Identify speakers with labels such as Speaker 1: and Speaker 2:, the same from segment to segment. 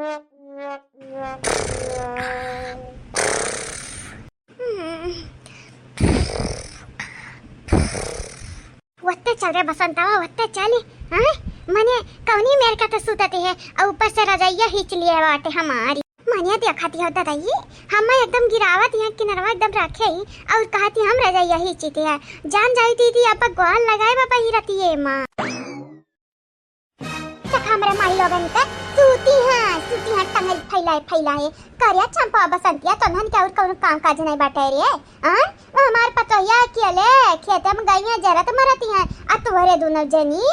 Speaker 1: वत्ते चल रे बसंतवा, वत्ते चल। हाँ मने कौनी मेरे का तो सुतती है और ऊपर से रजाइया हिच लिए बाटे हमारी। मनिया देखती होता रही हम एकदम गिरावत यहाँ किनरवा एकदम रखे ही और कहती हम रजाइया हिचती है। जान जाई थी अब ग्वाल लगाए बाबा ही रहती है माँ हमरे माई लोगन के सूती है टंगल फैलाए करिया चंपा बसंतिया तनहन के और कौन काम काज नहीं बाटे रे। हां हमार पतोहिया केले खेते में गईया जरत मरती है आ तोरे दोनों जनी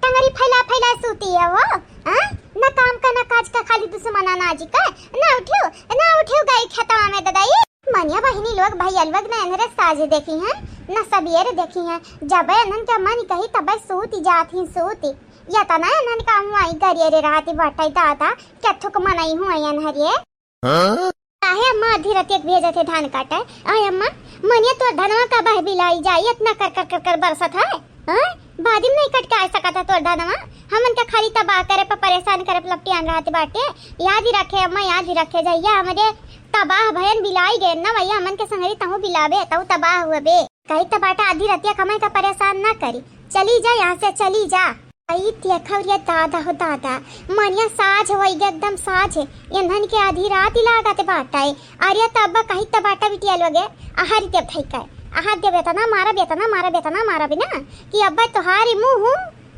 Speaker 1: टंगरी फैला सूती है वो। हां ना काम का ना काज का खाली दुश्मना नाजी का ना उठियो गई खेतवा में ददाई। मनिया बहिनी लोग भाई अलवग ने अनरे साजे देखी हैं ना सबेरे देखी हैं जब अनन के मन कही तब सूती जाती सूती या तना अनन का हुआई गरिये राती बटाई दादा कथुक मनाई हुआई अनहरिये। काहे अम्मा आधी रात भेजे थे धान काटे आय अम्मा मनिया तो धनवा का बह बिलाई जाई इतना कर बरसत है। हां बादिम नहीं कट के आ सकता तो धनवा हमन के खाली तबाह करे पर परेशान करे लपटियान रहते बाटे। याद ही रखे अम्मा याद ही रखे जाइए हमरे तबाह भयन बिलाई गए ना भैया हमन के संगरी तहु बिलाबे तहु तबाह हुए बे कहीं तबाटा आधी रतिया कमाई का परेशान ना करी चली जा यहाँ से चली जा। आई देखौरिया दादा हो दादा मनिया साज हो एकदम साज एनहन के आधी रात लागते बाटाए अरे तब कहीं तबाटा बिटिया लोगे आहारी देव थई का आहार दे बेतना मारा बिना कि अब्बा तोहारी मुंह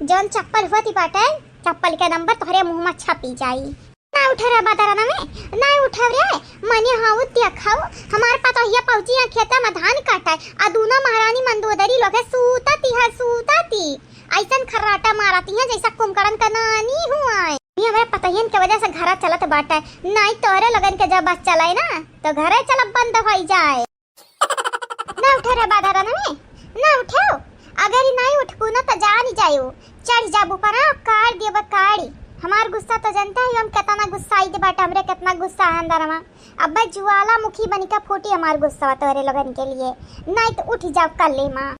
Speaker 1: जौन चप्पल होती बाटाए चप्पल के नंबर तोहरे मुंह में छपी जाई। ना उठ रे बदरना में ना उठ रे मनिया हाउ देखाओ हमार पतोहिया पहुंची यहाँ खेता में धान काटाए आ दूना महारानी मंदोदरी लोगे सूताती ऐसन खर्राटा मारती है जैसा कुंभकर्ण का नानी हुआ है। ये हमारे पतोहियन के वजह से घर चलत बाटे नहीं तोरे लगन के जब बस चलाए ना तो घरे चलब बंद हो जाए। ना उठे रे बाधरना में ना उठो अगर नहीं उठकू ना तो जा नहीं जायो चढ़ जाबू पर काट दियो काड़ी हमार गुस्सा तो जानता है हम कितना गुस्सा आई दे बाटे हमरे कितना गुस्सा है अंदर में अब ज्वालामुखी बन के फूटी हमार गुस्सा तोरे लगन के लिए नहीं तो उठ जाओ कर ले माँ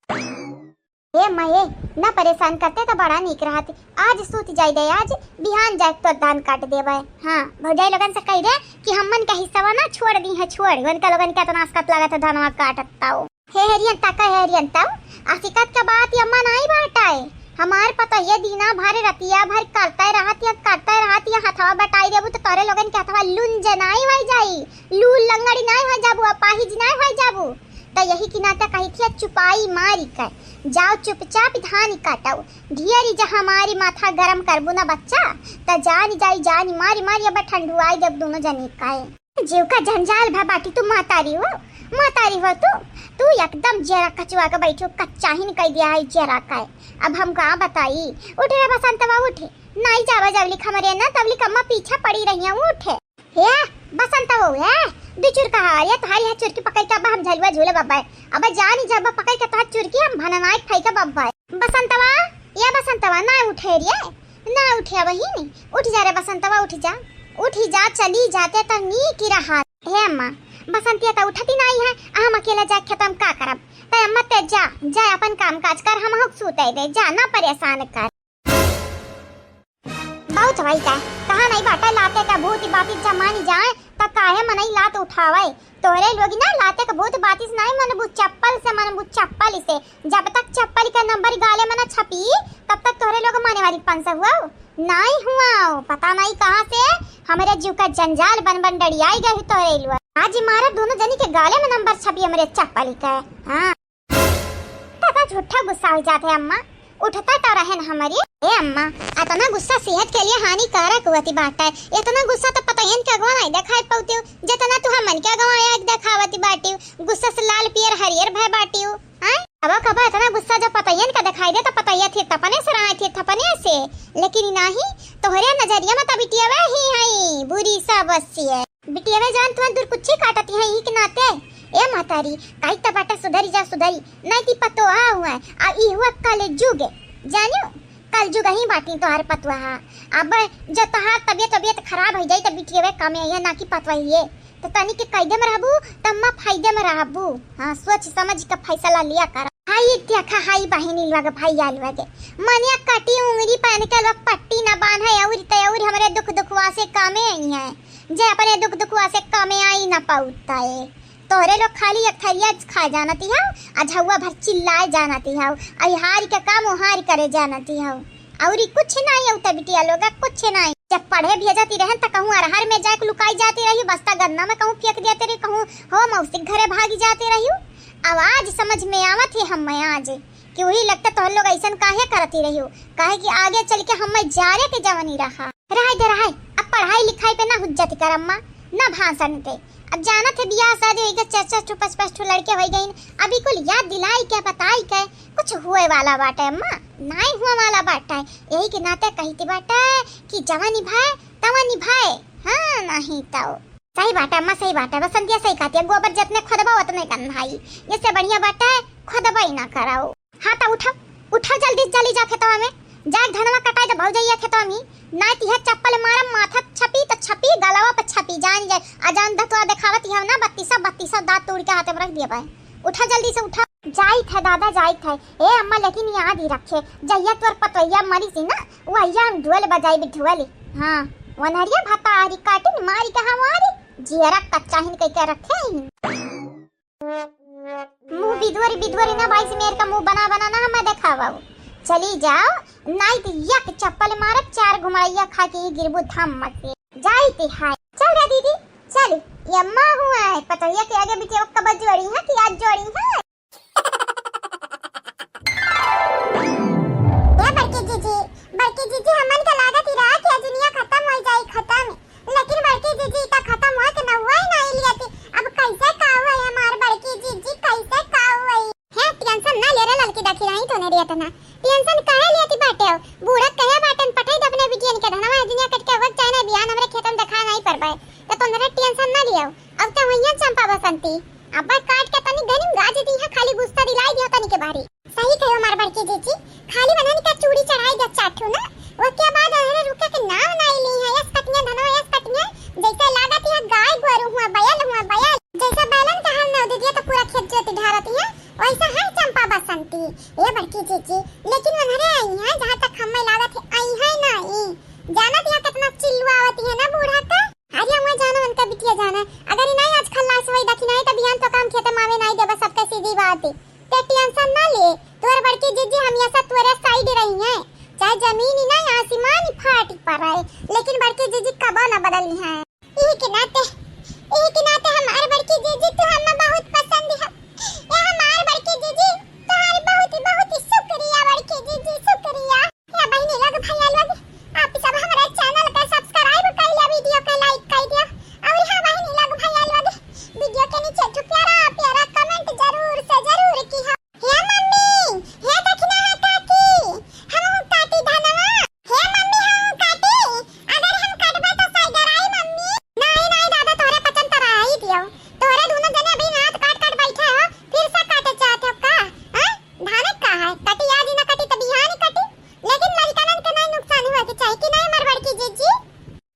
Speaker 1: हे माये ना परेशान करते तो बड़ा निक रहती आज सूत जाई दे आज बिहान जाए तो धान काट देबे। हां भौजाई लगन से कह दे कि हमन का हिस्सा ना छोड़ दी है छोड़ गन का लगन के तना आसकत लागत धानवा काटताओ हे हेरियन ताऊ आसिकत का बात यम्मा नहीं बाटाए हमार पता ये दीना भर रतिया भर करता रहती हथवा बटाई देबू तो तोरे लगन के हथवा लुन जनाई होई जाई लूल लंगड़ी नहीं हो जाबू अपाहिज नहीं हो जाबू तो यही की नाता कही थी चुपाई मारी कर जाओ चुपचाप धान काटाओ ढेरी जा हमारी माथा गरम करबू ना बच्चा तो जानी मारी अब ठंडुआई जब दोनों जनी काए जीव का जंजाल भा बाटी तू मातारी हो तू एकदम जरा कचुआ के बैठो कच्चा ही निकल दिया है जरा का अब हम कहाँ बताई उठ रे बसंतवा उठे नहीं जावा जावली खमरे ना तवली कम्मा पीछा पड़ी रही है उठे हे बसंतवा है बिचुर कहा ये तारी है चुरकी पकड़ के अब हम झलवा झूले बाबा अब जानी जब पकड़ के तो चुरकी हम भननाई खाई के बाबा बसंतवा ना उठे रे ना उठे वही नहीं उठ जा रे बसंतवा उठ जा चली जाते तो नी की रहा हे अम्मा बसंतिया तो उठती नहीं है हम अकेला जा खत्म का करब ते अम्मा ते जा अपन काम काज कर हम हक सुते दे जा ना परेशान कर बहुत भाई का कहा नहीं बाटा लाते का भूत बाती जमानी जाए त काहे मनई लात उठावे तोरे लोग ना लाते का भूत बातिस नहीं मन चप्पल से जब तक चप्पल का नंबर गाले में ना छपी तब तक तोरे लोग माने वाली पंस हुआ नहीं हुआ पता नहीं कहां से हमारे जीव का जंजाल बन डड़ियाई गई तोरे लोग आज मारा दोनों जनी के गाले में नंबर छपी हमारे चप्पल का। हां तथा झूठा गुस्सा हो जाते अम्मा उठता तो रहे ना हमारी ए अम्मा इतना गुस्सा सेहत के लिए हानिकारक होती बात है इतना गुस्सा तो पता ही क्या गवा नहीं दिखाई पाती जितना तू हमन क्या गवाया दिखावती बाटी गुस्सा से लाल पियर हरियर भय बाटी हां अब इतना गुस्सा जब पता ही का दिखाई दे तो पता ही थी तपने से रहा थी तपने से लेकिन नहीं तोहरे नजरिया में तो बिटिया ही है बुरी सा बस्सी है बिटिया में जान तुम दूर कुछ काटती है ही के नाते ए मातारी काई तबाटा सुधरी नहीं ती पतो हुआ आ ई हुआ कल जुगे जानियो कल जुग ही बाटी तोहार पतवा अब जब तोहार तबियत खराब हो जाई त बिटिया कमे है ना की पतवा ही तो तनी के कायदे में रहबू तम्मा फायदे में रहबू। हां सोच समझ के फैसला लिया कर हाई क्या हाई बहिनी लगे भाई आल लगे मनिया कटी उंगली पहन के लोग पट्टी ना बांधे और तयौर हमरे दुख दुखवा से कामे आई है जे अपने दुख दुखवा से कामे आई ना पाउता है तोरे लोग खाली अखरिया खा जानती हो आ झौवा भर चिल्लाए जानती हो आई हार के काम हार करे जानती हो और कुछ नहीं होता बिटिया लोग कुछ नहीं जब पढ़े भेजती रहे तो कहूँ अरहर में जाके लुकाई जाती रही बस्ता गन्ना में कहूँ फेंक देते रही कहूँ हो मौसी घरे भागी जाती रही आवाज समझ में आवत है हम आज कि वही लगता तो लोग ऐसा काहे करती रही हो काहे कि आगे चल के हम जारे के जवानी रहा रहा अब पढ़ाई लिखाई पे ना हुज्जत कर अम्मा ना भाषण पे अब जाना थे बियाह शादी हो गई चार पाँच पाँच लड़के हो गई अभी कुल याद दिलाई क्या बताई क्या कुछ हुए वाला बाटा है अम्मा नहीं हुआ वाला बाटा है यही के नाते कहती बाटा है कि जवा निभाए तवा निभाए हाँ नहीं तो सही बात है अम्मा सही बात है बसंतिया सही कहती है गोबर जितने खुदबा उतने कन्हाई इससे बढ़िया बात है खुदबा ही ना कराओ हाँ तो उठाओ जल्दी जल्दी जा खेतवा में जाग धनवा कटाई तो भाव जाइए खेतवा में ना तिह चप्पल मारम माथा छपी तो छपी गलावा पर छपी जान जाए अजान दतवा दिखावत है ना 32 दांत तोड़ के हाथ में रख दिया पाए उठा जल्दी से उठा जाई था दादा जाई था ए अम्मा लेकिन याद ही रखे जइया तोर पतैया मरी सी ना वहिया ढोल बजाई बिठुअली हां वनहरिया भाता आरी काटिन मारी कहा मारी जियरा कच्चा हिन कह के रखे मुंह बिधवरी ना भाई से मेरे का मुंह बना ना हमें दिखावा चली जाओ नहीं तो यक चप्पल मारब 4 घुमाइया खा के ही गिरबू थम मत जाई ते हाय चल रे दीदी चल ये अम्मा हुआ है पतैया के आगे बीते कब जोड़ी है कि आज जोड़ी है ये बड़की जीजी हमन का लागत ही रहा कि दुनिया खत्म हो जाए खत्म लेकिन बड़की जीजी का खत्म हुआ कि ना हुआ ही नहीं लिया थी अब कैसे का हुआ है हमार बड़की जीजी कैसे का हुआ है टेंशन ना ले रे लड़की देखी रही तो नहीं रिया तना टेंशन काहे लेती बाटे बूढ़ा कहे बाटन पठाई दबने बिटियन के धनवा दुनिया कट के वक्त चाहे ना बियान हमरे खेतन देखा नहीं पर पाए तो तोरे टेंशन ना लियो अब तो वहिया चंपा बसंती अब काट के तनी गनिम गाज दी है खाली गुस्सा दिलाई दियो तनी के बारी सही कहो हमार बड़की जीजी खाली बनाने का चूड़ी चढ़ाई द चाठू ना वो के बाद अरे रुके के नाम नहीं ली है यस कटनिया धनवा यस कटनिया जैसे लागत है गाय गोरु हुआ बैल जैसा बैलन का हल न दे दिया तो पूरा खेत जोत ढारती है वैसा है चंपा बसंती ये बड़की जीजी लेकिन वनहरे आई है जहां तक हमें लागत है आई है नहीं जानत है कितना चिल्लुआ आवती है ना बूढ़ा का अरे मैं जाना उनका बिटिया जाना अगर नहीं आज खल्लास वही दखी नहीं तो बिहान तो काम खेते मामे नहीं देबा सबका सीधी बात है ते टेंशन ना ले तोर बड़की जीजी हम ऐसा तोरे साइड रही है चाहे जमीन ही नहीं आसमान ही फाट पर आए लेकिन बड़की जीजी कब ना बदली है यही के नाते हमारे बड़की जीजी तो हमें बहुत पसंद है ये हमारे बड़की जीजी तुम्हारी बहुत ही शुक्रिया बड़की जीजी शुक्रिया या बहनी लग भैया लोग आप सब हमारे चैनल का सब्सक्राइब कर लिया वीडियो को लाइक कर दिया और हां बहनी लग भैया लोग वीडियो के नीचे जो प्यारा कमेंट जरूर से जरूर की हे मम्मी हे देखना है काकी हम काटी धनवा हे मम्मी हम काटी अगर हम काटबे तो सही डराई मम्मी नहीं दादा तोरे पसंद तर आई दियो तोरे दोनों जने अभी हाथ काट बैठे हो फिर से काटे चाहते हो का हां धाने का है कटी आज ना कटी तब यहाँ नहीं कटी लेकिन लड़कनन के नहीं नुकसान हुआ कि चाहे कि नहीं मर बड़की जीजी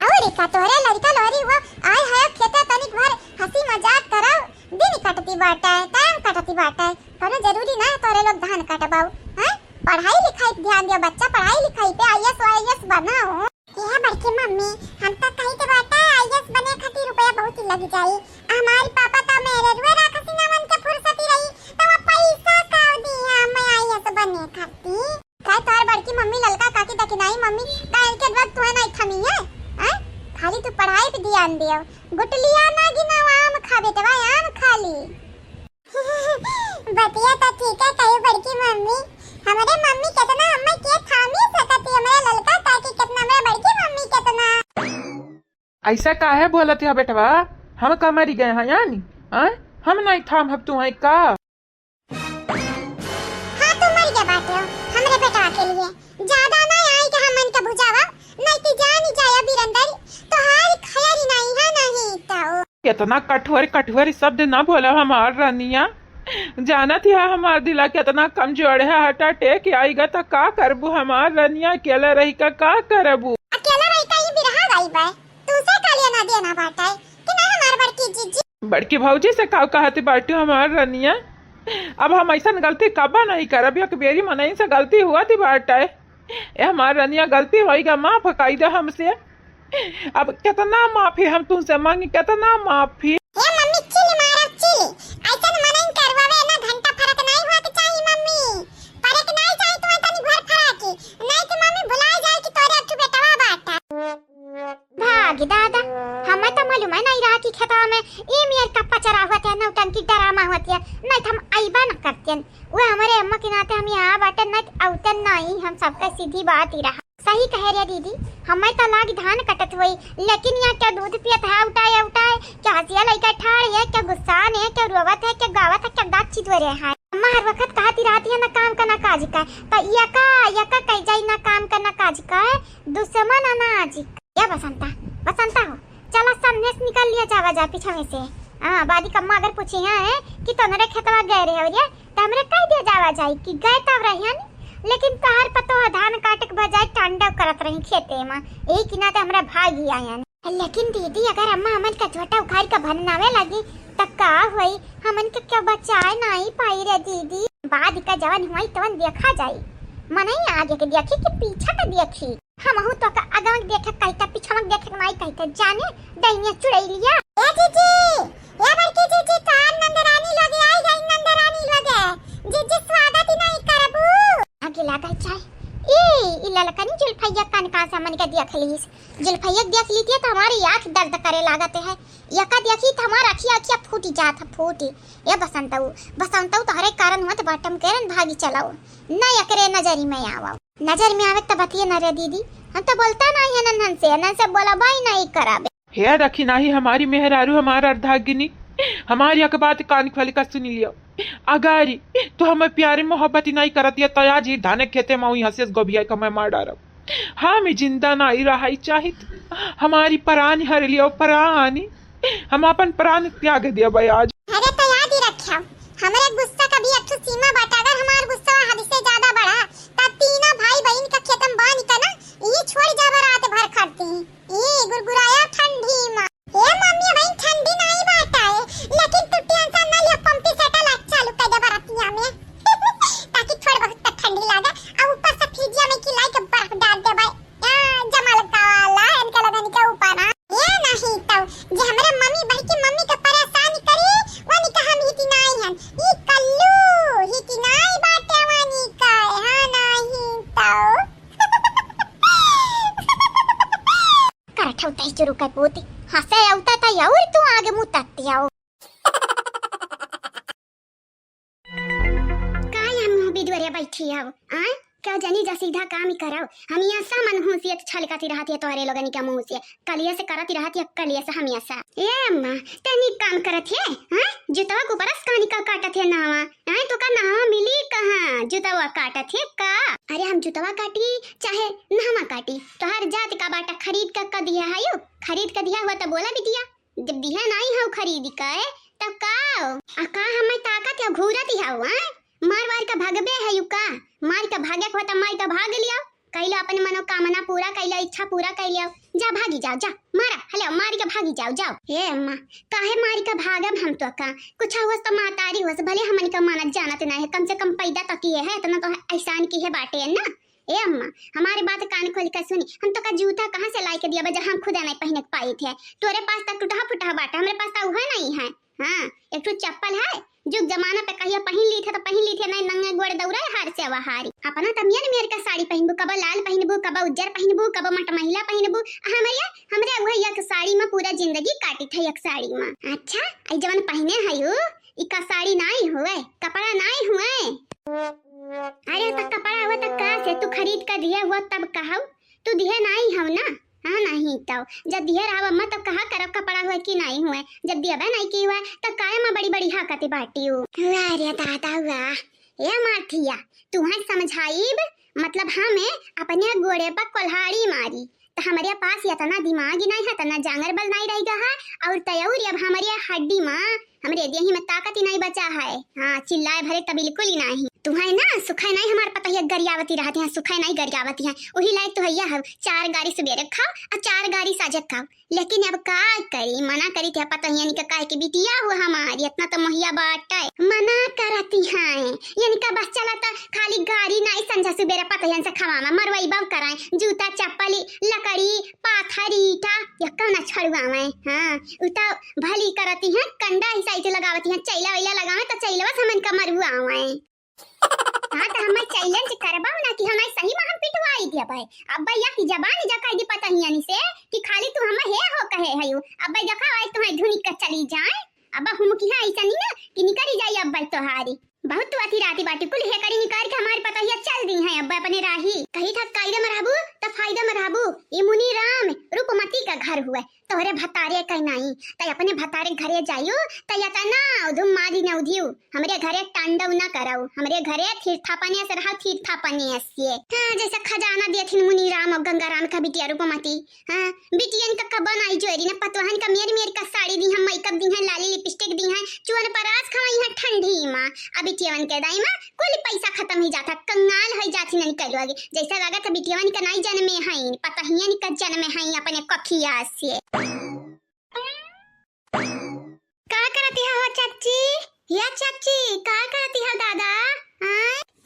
Speaker 1: और का तोरे लड़का लोरी हुआ आय है खेते तनिक भर हंसी मजाक करो दिन कटती बाटा है टाइम कटती बाटा है तोरे जरूरी ना तोरे लोग धान काटबाओ हैं पढ़ाई लिखाई ध्यान दियो बच्चा पढ़ाई लिखाई पे आईएएस बनाओ ये बड़की मम्मी हम तो कहीं तो बाटा आईएएस बने खातिर रुपया बहुत ही लग जाई हमारे पापा तो मेरे रुए राखसी ना मन के फुर्सती रही तो वो पैसा काव दी है मैं आईएएस बने खातिर काय तोर बड़की मम्मी ललका काकी दकिनाई मम्मी काल के वक्त तू नहीं थमी है हैं खाली तू पढ़ाई पे ध्यान दियो गुटलिया ना गिनावा आम खाबे तो आम खाली बतिया तो ठीक है कही बड़की मम्मी हमारे मम्मी कितना हमें के थामी सकती हमारे ललका काकी कितना हमारे बड़की मम्मी कितना
Speaker 2: ऐसा काहे बोलत है बेटवा हम का मरी गए हैं यानी हम नहीं थाम हम तू है का
Speaker 1: हां तू मर गया बाटे हमरे बेटा के लिए ज्यादा नहीं आई कि हमन के बुझावा नहीं तो जान ही जाया बीरंदर तो हाल खैर नहीं है नहीं तो
Speaker 2: कितना कठोर शब्द ना बोला हमार रानिया जाना थी हमार दिला कितना कमजोर है हटा टेक आईगा तो का करबू हमार रानिया अकेला रही का करबू
Speaker 1: अकेला रही का ये बिरहा गई बे तू से कालिया ना देना बाटा कि नहीं हमार बड़की जीजी
Speaker 2: बड़की भौजी से का कहती बाटी हमार रानिया अब हम ऐसा गलती कब्बा नहीं करब, एक बेरी मनई से गलती हुआ थी बाटे। ए हमार रनिया गलती होएगा, माफ काई दे हमसे। अब कितना माफी हम तुमसे मांगी, कितना माफी।
Speaker 1: ए मम्मी चिल मारब चिल, ऐसन मनन करवावे ना घंटा फरक नहीं हुआ के चाहिए मम्मी, फरक नहीं चाहिए तुम्हें तनी भर फरक नहीं कि मम्मी भुला जाए कि तोरे अठू बेटवा बाटा। भाग दादा, हमें तो मालूम है नहीं रहा कि खेतवा में ई मियर कप्पा चरा हुआ था, नौटंकी डरामा होती है, नहीं तो हम आईबा न करते। वो हमारे अम्मा के नाते हम यहाँ बाटे नहीं औतन नहीं, हम सबका सीधी बात ही रहा। सही कह रहे दीदी, हमें तो लाग धान कटत हुई, लेकिन यहाँ क्या दूध पियत है उठाए उठाए, क्या हंसिया लइका ठाड़ है, क्या गुस्सान है, क्या रोवत है, क्या गावत है, क्या गात चितवरे है। अम्मा हर वक्त कहती रहती है ना काम का ना काज का, तो यका यका कह जाई ना काम का ना काज का, दुश्मन अनाज या बसंता बसंता हो, चला सामने से निकल लिया जावा जा पीछे में से। हाँ बादी कम्मा अगर पूछी है कि तोनरे खेतवा गए रहे हो तो हमरे कह दिया जावा जाई कि गए तब रही है, लेकिन तोहर पतो धान काटे के बजाय टांडव करत रही खेते में, एक कि नाते हमरा भागी आयन। लेकिन दीदी अगर अम्मा हमन का झोटा उखाड़ के भरनावे लगी त का होई, हमन के क्या बचाए नहीं पाई रे दीदी। बाद का जवान हुई तवन देखा जाई, मनई आगे के देखी कि पीछे के देखी। हम हूं तो का आगे देखे कहता पीछे में देखे नहीं कहता, जाने दैनिया चुड़ैलिया। ए जीजी ए बड़की जीजी कान नंदरानी लगे आई गई, नंदरानी लगे जीजी स्वागत ही नहीं करबू आगे लगा चाय। ए इला लकनी जुल्फैया कान का सामान का देख लीस, जुल्फैया देख ली थी तो हमारी आंख दर्द करे लागत है, यका देखी तो हमार अखिया अखिया फूटी जात फूटी। ए बसंतऊ बसंतऊ तो हरे कारण हुआ तो बाटम केरन भागी चलाओ ना, एकरे नजरी में आवा, नजर में आवे तो बतिए न रे दीदी, हम तो बोलता नहीं है नन्हन से बोला भाई नहीं कराबे।
Speaker 2: हे रखी नाही हमारी मेहरारू, हमारा अर्धागिनी, हमारी एक बात कान खोल कर सुनी लियो। अगारी तो हमें प्यारी मोहब्बत ही नहीं करती है तो आज ही धाने खेते में यहाँ से गोभिया का मैं मार डारब। हम जिंदा नहीं रहा चाहित, हमारी प्राण हर लियो प्राणी, हम अपन प्राण त्याग दिया भाई आज।
Speaker 1: अरे तो याद ही रखियो, हमारे गुस्सा का भी अच्छी सीमा बाटा, अगर हमारा गुस्सा हद से ज्यादा बढ़ा तो तीनों भाई बहन का खेतम बांध कर ना ये छोड़ जावा रात भर खड़ती ये गुरगुराया ठंडी मां। ए मम्मी भाई ठंडी नहीं बाटा है, लेकिन तू टेंशन ना ले, पंपी सेटल चालू कर दे बरतिया में ताकि थोड़ा बहुत तक ठंडी लगे, और ऊपर से फ्रिजिया में खिलाई के बर्फ डाल दे भाई जमाल काला इनका लगाने के ऊपर ना। ये नहीं तो जे हमारे मम्मी भाई की मम्मी के परेशान करे वानी का हम हिती नहीं हन, ई कल्लू हिती नहीं बाटे वानी का हां नहीं तो कर ठौता ही चुरू का पोती हंसे औता था यार तू आगे मुंह ताती आओ। काय हम बिदवरे बैठी आओ आ क्या जानी जा सीधा काम ही कराओ, हम यहाँ सामान होसियत छलकाती रहती है तोहरे लोगन के मुंह से, कलिया से करती रहती है कलिया से हम ऐसा। ए अम्मा तनी काम करत है हां, जुतवा को बरस कानी का काटत है नावा, हां तो का नावा मिली कहां, जुतवा काटत है का। अरे हम जुतवा काटी चाहे नावा काटी तो हर जात का बाटा खरीद का दिया है यो, खरीद का दिया हुआ तो बोला बिटिया, जब दिया नहीं है खरीद का तब का का हमें ताकत है घूरत ही हां, मार वार का भागबे है यू का, मार का भागे को त मार का भाग लिया, कैला अपन मनोकामना पूरा कैला, इच्छा पूरा कैला, जा भागी जाओ जा मारा हले मारी का भागी जाओ जाओ। हे अम्मा काहे मारी का भागब हम तो का, कुछ हुआ तो मातारी हुआ भले हमन का मानत जानत नहीं है, कम से कम पैदा तो की है इतना तो एहसान की है बाटे है ना। ए अम्मा हमारी बात कान खोल कर सुनी, हम तो का जूता कहाँ से ला के दिया जब हम खुद नहीं पहने पाए थे, तोरे पास तक टूटा फुटा बाटा, हमारे पास तो वह नहीं है। हाँ एक तो चप्पल है जुग जमाना पे कहिया पहन ली थे तो पहन ली थे, नहीं नंगे गोड़ दौड़ा हार से वहारी अपना तमियन मेर का साड़ी पहनबू, कब लाल पहनबू, कब उज्जर पहनबू, कब मट महिला पहनबू, हमरिया हमरे वह एक साड़ी में पूरा जिंदगी काटी थे एक साड़ी में। अच्छा आई जवन पहने हयू इका साड़ी नहीं हुए, कपड़ा नहीं हुए। अरे तो कपड़ा हुआ तो का से तू खरीद कर दिया हुआ तब कहू, तू दिया नहीं हो ना। हाँ नहीं तो जब दिया रहा अम्मा तब कहा करब कपड़ा हुआ कि नहीं हुए, जब दिया नहीं की हुआ तब काय मैं बड़ी बड़ी हाकते बाटी हूँ। अरे दादा हुआ ये माथिया तू है समझाइब, मतलब हमें अपने गोड़े पर कोल्हाड़ी मारी तो हमारे पास इतना दिमाग ही नहीं है, इतना जांगर बल नहीं रहेगा है, और तयौर अब हमारे हड्डी माँ हमरे देही में ताकत ही नहीं बचा है। हाँ चिल्लाए भरे तो बिल्कुल ही नहीं। तुम्हें ना सुखाए नहीं हमारे पता है गरियावती रहती हैं, सुखाए नहीं गरियावती हैं। वही लायक तो हैया है 4 गाड़ी सवेरे खाओ और 4 गाड़ी साझे खाओ। लेकिन अब का करी, मना करी थे पता ही यानी का के बिटिया हुआ हमारी इतना तो महिया बाटा मना करती हैं यानी का बस चला तो खाली गाड़ी नहीं संझा सवेरे पता है से खवामा मरवाई बाव कराए जूता चप्पल लकड़ी पाथर ईटा यक्का ना छड़वावे। हाँ उता भली करती हैं कंडा ही साइड लगावती हैं चैला वैला लगावे तो चैलवा हमन का मरवावे। हाँ तो हम चैलेंज करबाओ ना कि हमें सही में हम पिटवाई दिया भाई। अब भैया की जबान जा कह दी पता ही यानी से कि खाली तू हम हे हो कहे हयो। अब भाई देखा भाई तुम्हारी धुनी का चली जाए अब हम की है ऐसा नहीं ना कि निकली जाए। अब भाई तोहारी बहुत तो आती राती बाटी कुल हे करी निकाल के हमारे पता ही चल दी है। अब अपने राही कही था कायदे में रहबू तो फायदा में रहबू। ये मुनि राम रूपमती का घर हुआ तोहरे भतारे कहीं नहीं तय अपने भतारे घरे जाइयो तय तना उधम मारी न उधियो हमरे घरे टांडव न कराओ हमरे घरे तीर्थापने से रहा तीर्थापने से। हाँ जैसे खजाना दिए मुनि राम और गंगा राम का बिटिया रूपमती। हाँ बिटियन का कबन आई जोरी ने पतवाहन का मेरी मेरी का साड़ी दी है मेकअप दी है लाली लिपस्टिक दी है चुअन परास खवाई है ठंडी माँ। अब बिटियन के दाई माँ कुल पैसा खत्म ही जाता कंगाल हो जाती नहीं करोगे जैसा लगा था बिटियन का नहीं जन्मे है पता ही नहीं का जन्मे है अपने कखिया से। का करती हो चाची या चाची का करती हो दादा?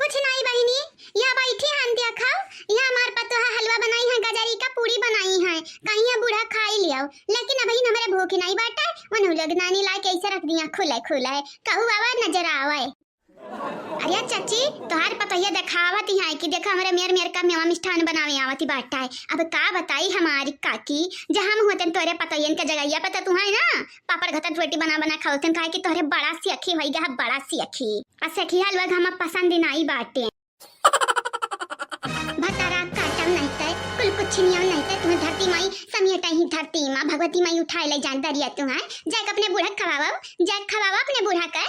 Speaker 1: कुछ नहीं बहनी यहाँ बैठी हैं दिया खाओ। यहाँ हमारे पतो है हलवा बनाई है गजरी का पूरी बनाई है कहीं है बूढ़ा खाई लिया लेकिन अभी हमारे भूख नहीं बैठा उन लोग नानी ला के ऐसे रख दिया खुले खुले कहू आवा नजर आवे। अरे चाची तोहार पता ये दिखावत है कि देखा हमारे मेर का मेवा मिष्ठान बनावे आवती बाटा है। अब का बताई हमारी काकी जहां हम होते तोरे पता ये इनका जगह पता तुम्हारे ना पापड़ घटा रोटी बना बना खाओते काहे कि तोरे बड़ा सी अखी होई गा बड़ा सी अखी आ सखी हलवा हम पसंद नहीं बाटे भतारा काटम नहीं तय कुल कुछ नहीं तय तुम्हें धरती माई समियटा ही धरती मां भगवती माई उठाए ले जान दरिया तुम्हारे जाके अपने बूढ़ा खवावा अपने बूढ़ा का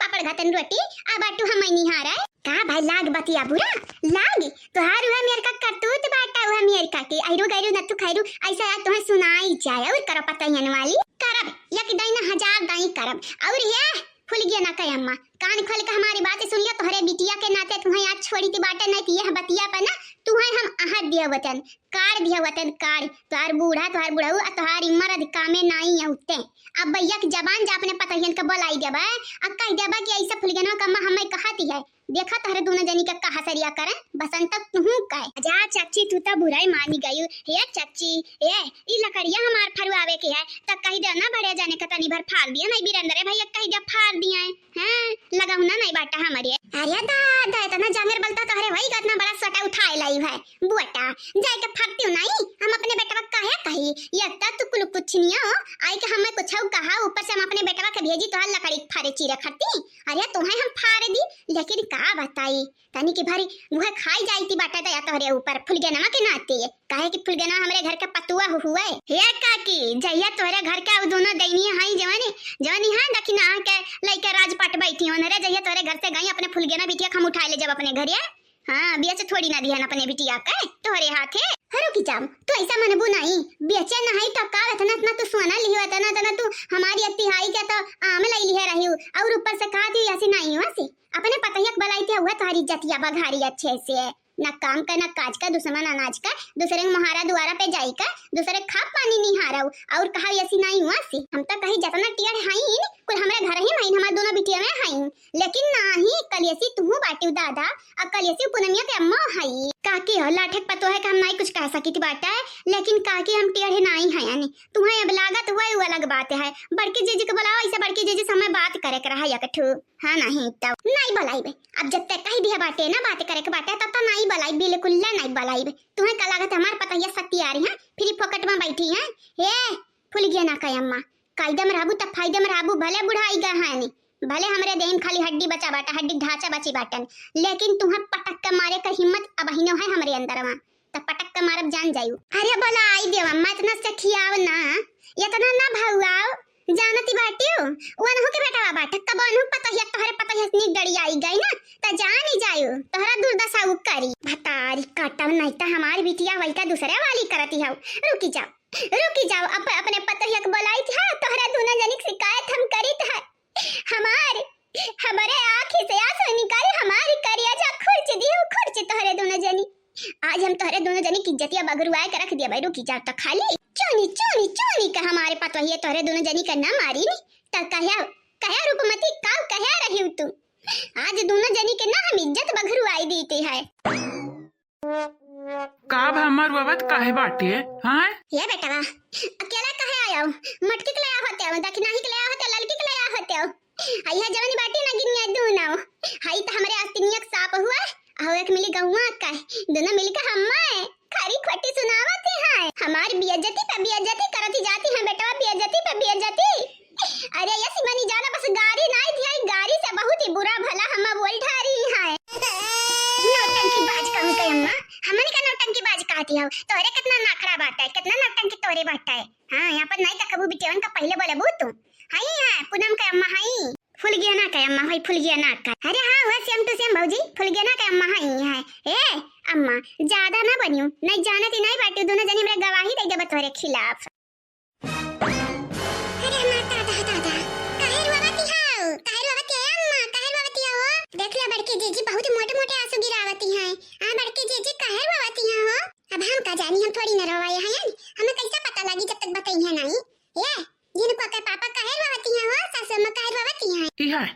Speaker 1: पापड़ घटन रोटी आ बाटू हम निहारा का भाई लाग बतिया बुरा लाग तोहार हुआ मेर का करतूत बाटा हुआ मेर का के आइरो गैरो न तू खैरू ऐसा यार तुम्हें सुनाई जाए और कर पता ही वाली करब या कि दाई ना 1000 दाई करब और ये फुल गया ना कह अम्मा कान खोल के हमारी बातें सुन लिया तोहरे बिटिया के नाते तुम्हें आज छोड़ी थी बाटा नहीं यह बतिया पर ना तुम्हें हम आहत दिया वतन कार्ड दिया वतन कार्ड तोहार बुढ़ाऊ तोहार मर्द कामे नहीं है उठते। अब भैया की जबान जा अपने पता ही का बोलाई देबा अक्का देबा कि ऐसा फुल गया कम्मा हमें कहती है देखा तोहरे दोनों जनी का कहा सरिया करे बसंत तू कह जा चाची तू तो बुराई मानी गई हे चाची ई लकड़िया हमार फरवावे के है त कही दे ना बड़े जाने का तनी भर फाड़ दिया नहीं बिरंदरे भैया कही दे फाड़ दिया है हैं लगा हुना नहीं बाटा हमारे। अरे दादा इतना जामेर बलता तोहरे भाई का इतना बड़ा सटा उठाए लाई है बुआटा जाए के फाड़ती नहीं हम अपने बेटवा कहे कही ये तू कुल कुछ नहीं हो आई के हमें कुछ कहा ऊपर से हम अपने बेटवा के भेजी तो लकड़ी फाड़े चीरे खती अरे तुम्हें हम फाड़ दी लेकिन का बताई तनी की भारी मुहे खाई जाईती बाटा दया तोहरे ऊपर फुलगेनवा के नाते काहे कि फुलगेनवा हमरे घर का पतुआ हुआ है हे काकी जइया तोहरे घर का दोनों दैनी हई जवानी हां दखिना के लइका राजपाट बैठी हो रे जइया तोहरे घर से गई अपने फुलगेना बिटिया हम उठा ले जब अपने घर हाँ बेच थोड़ी ना दिया अपने बिटिया का तोहरे हाथे हरो की जाम तो ऐसा मनबू नहीं बेचे ना है तो का इतना तू सोना लियो तना तू हमारी अतिहाई के तो आम लई लिहे रही और ऊपर से कहा थी ऐसी नहीं हुआ सी अपने पतैया बलाई थे हुआ तुम्हारी इज्जतिया बघारी अच्छे से न काम का न काज का दुश्मन अनाज का दूसरे महारा द्वारा पे जाई का दूसरे खा पानी नहीं हारा और कहा ऐसी नहीं हुआ सी हम तो कहीं जतना टियर हाई कुल हमारे घर ही माइन हमारे दोनों बिटिया में हाई लेकिन नाही कलेसी तू बाटी दादा और कलेसी पुनमिया के अम्मा हाई काकी हो लाठक पतो है कि हम नहीं कुछ कह सकी थी बाटा है लेकिन काकी हम टियर नहीं है यानी तुम्हें अब लागत हुआ वो अलग बात है बड़की जीजी को बुलाओ ऐसे बड़की जीजी समय बात करे कर रहा कठू हाँ नहीं तब नहीं बुलाई अब जब तक कही दिया बाटे ना बात करे के बाटे तब तो नहीं बुलाई बिल्कुल नहीं बुलाई तुम्हें का लागत हमारे पता ये शक्ति आ रही है फिर फोकट में बैठी है हे फुल गया ना कह अम्मा कायदे में रहबू तब फायदे में रहबू भले बुढ़ाई गए है नहीं भले हमरे देह खाली हड्डी बचा बाटा हड्डी ढांचा बची बाटन लेकिन तुम्हें पटक के मारे का हिम्मत अब ही है हमरे अंदर वहाँ तब पटक के मारब जान जायू अरे बोला आई देव अम्मा इतना से खियाव ना इतना ना भाऊ जानती बाटियो वनहु के बेटा बाटा कब अनु पता है तोहरे पता है इतनी गड़ी आई गई ना त जान ही जायो तोहरा दुर्दशा उ करी भतारी काटम नहीं त हमारी बिटिया वही का दूसरे वाली करती है रुकी जाओ अब अपने पता है बुलाई था तोहरा दोनों जनिक शिकायत हम करी था हमारे आँखी से आंसू निकाल हमारी करिया जा खुर्च तोहरे दोनों जनी। आज हम तोहरे दोनों जनी की इज्जतिया बगरुआए के रख दिया भाई। रुकी जा तो खाली चोनी का हमारे पास वही तोहरे दोनों जनी का ना मारी नी त कहा रूपमती का कहा रही हूँ तू। आज दोनों जनी के ना हम इज्जत बगरुआई देते है।
Speaker 2: काब हमार ववत काहे बाटे हां
Speaker 1: ये बेटवा अकेला कहे आया हो? मटकी के लाया होते हो, दक्षिणा ही के लाया होते, ललकी के लाया होते हो। आइया जवानी बाटी ना गिनिया दूनाओ। हाई त हमरे आस्तिनियक साप हुआ आओ एक मिली गौवा का दोनों मिलकर हम्मा खरी खटी सुनावत है। हमारी बेइज्जती करती जाती है बेटवा, बेइज्जती। अरे ये सिमनी जाना बस गाड़ी नहीं थी, गाड़ी से बहुत ही बुरा भला हम बोल ठारी है। नौटंकी बाज कहूं के अम्मा, हमनी का नौटंकी बाज कहती हो। तोरे कितना नाखड़ा बाटा है, कितना नौटंकी तोरे बाटा है। हां यहां पर नहीं तकबू बिटियन का पहले बोले बू तू हाई है पूनम का अम्मा हाई फुल गया ना का अम्मा हाई फुल गया ना का। अरे हां हुआ सेम टू सेम भौजी फुल गया ना का अम्मा हाई है। ए अम्मा ज्यादा ना बनियो, नहीं जानती नहीं बाटी दोनों जने हमरा गवाही दे देब तोरे खिलाफ। अरे माता दादा काहे रोवती हो, अम्मा काहे रोवती हो? देख ले बड़की जीजी बहुत मोटे आंसू गिरावती हैं। हां बड़की जीजी काहे रोवती हो? अब हम का जानी, हम थोड़ी न रोवाए हैं, हमें कैसे पता लगी जब तक बताई है नहीं। ये जिनको के पापा काहे रोवती हैं हो, सासू मां काहे रोवती हैं?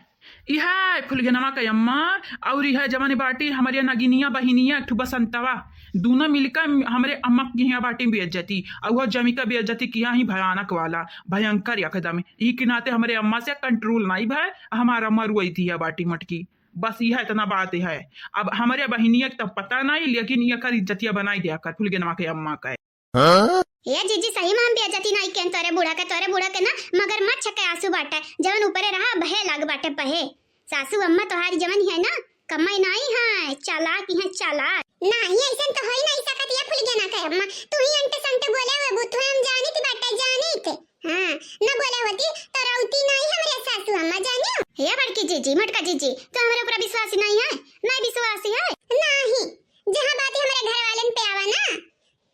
Speaker 2: इहा फुलगनमा का अम्मा और इहा जवानी बाटी हमारे नगिनिया बहिनिया एक बसंतवा दोनों मिलकर हमारे अम्मा की यहाँ बाटी बेइज्जती और वह जमी का बेइज्जती किया ही भयानक वाला भयंकर एकदम। ई के नाते हमारे अम्मा से कंट्रोल नहीं भाई, हमारा अम्मा रुई थी बाटी मटकी बस यह इतना बात है। अब हमारे बहिनिया तब पता नहीं, लेकिन ये कर इज्जतिया बनाई दिया कर फुलगनमा के अम्मा का।
Speaker 1: ये जीजी सही में हम बेइज्जती नहीं के तोरे बूढ़ा के ना मगर मत छके आंसू बाटे जवन ऊपरे रहा बहे लाग बाटे बहे। सासू अम्मा तोहारी जवन है ना कमाई नहीं है, चालाक है चालाक। नहीं ऐसा तो होई नहीं सकत ये फुल गया ना के अम्मा, तू ही अंटे संटे बोले हो बुतु हम जानित बाटे जानित। हां ना बोले होती तो रौती नहीं हमरे सासू अम्मा जानियो। हे बड़की जीजी मटका जीजी तो हमारे ऊपर विश्वास नहीं है? नहीं विश्वास है नहीं, जहां बात हमारे घर वालन पे आवा ना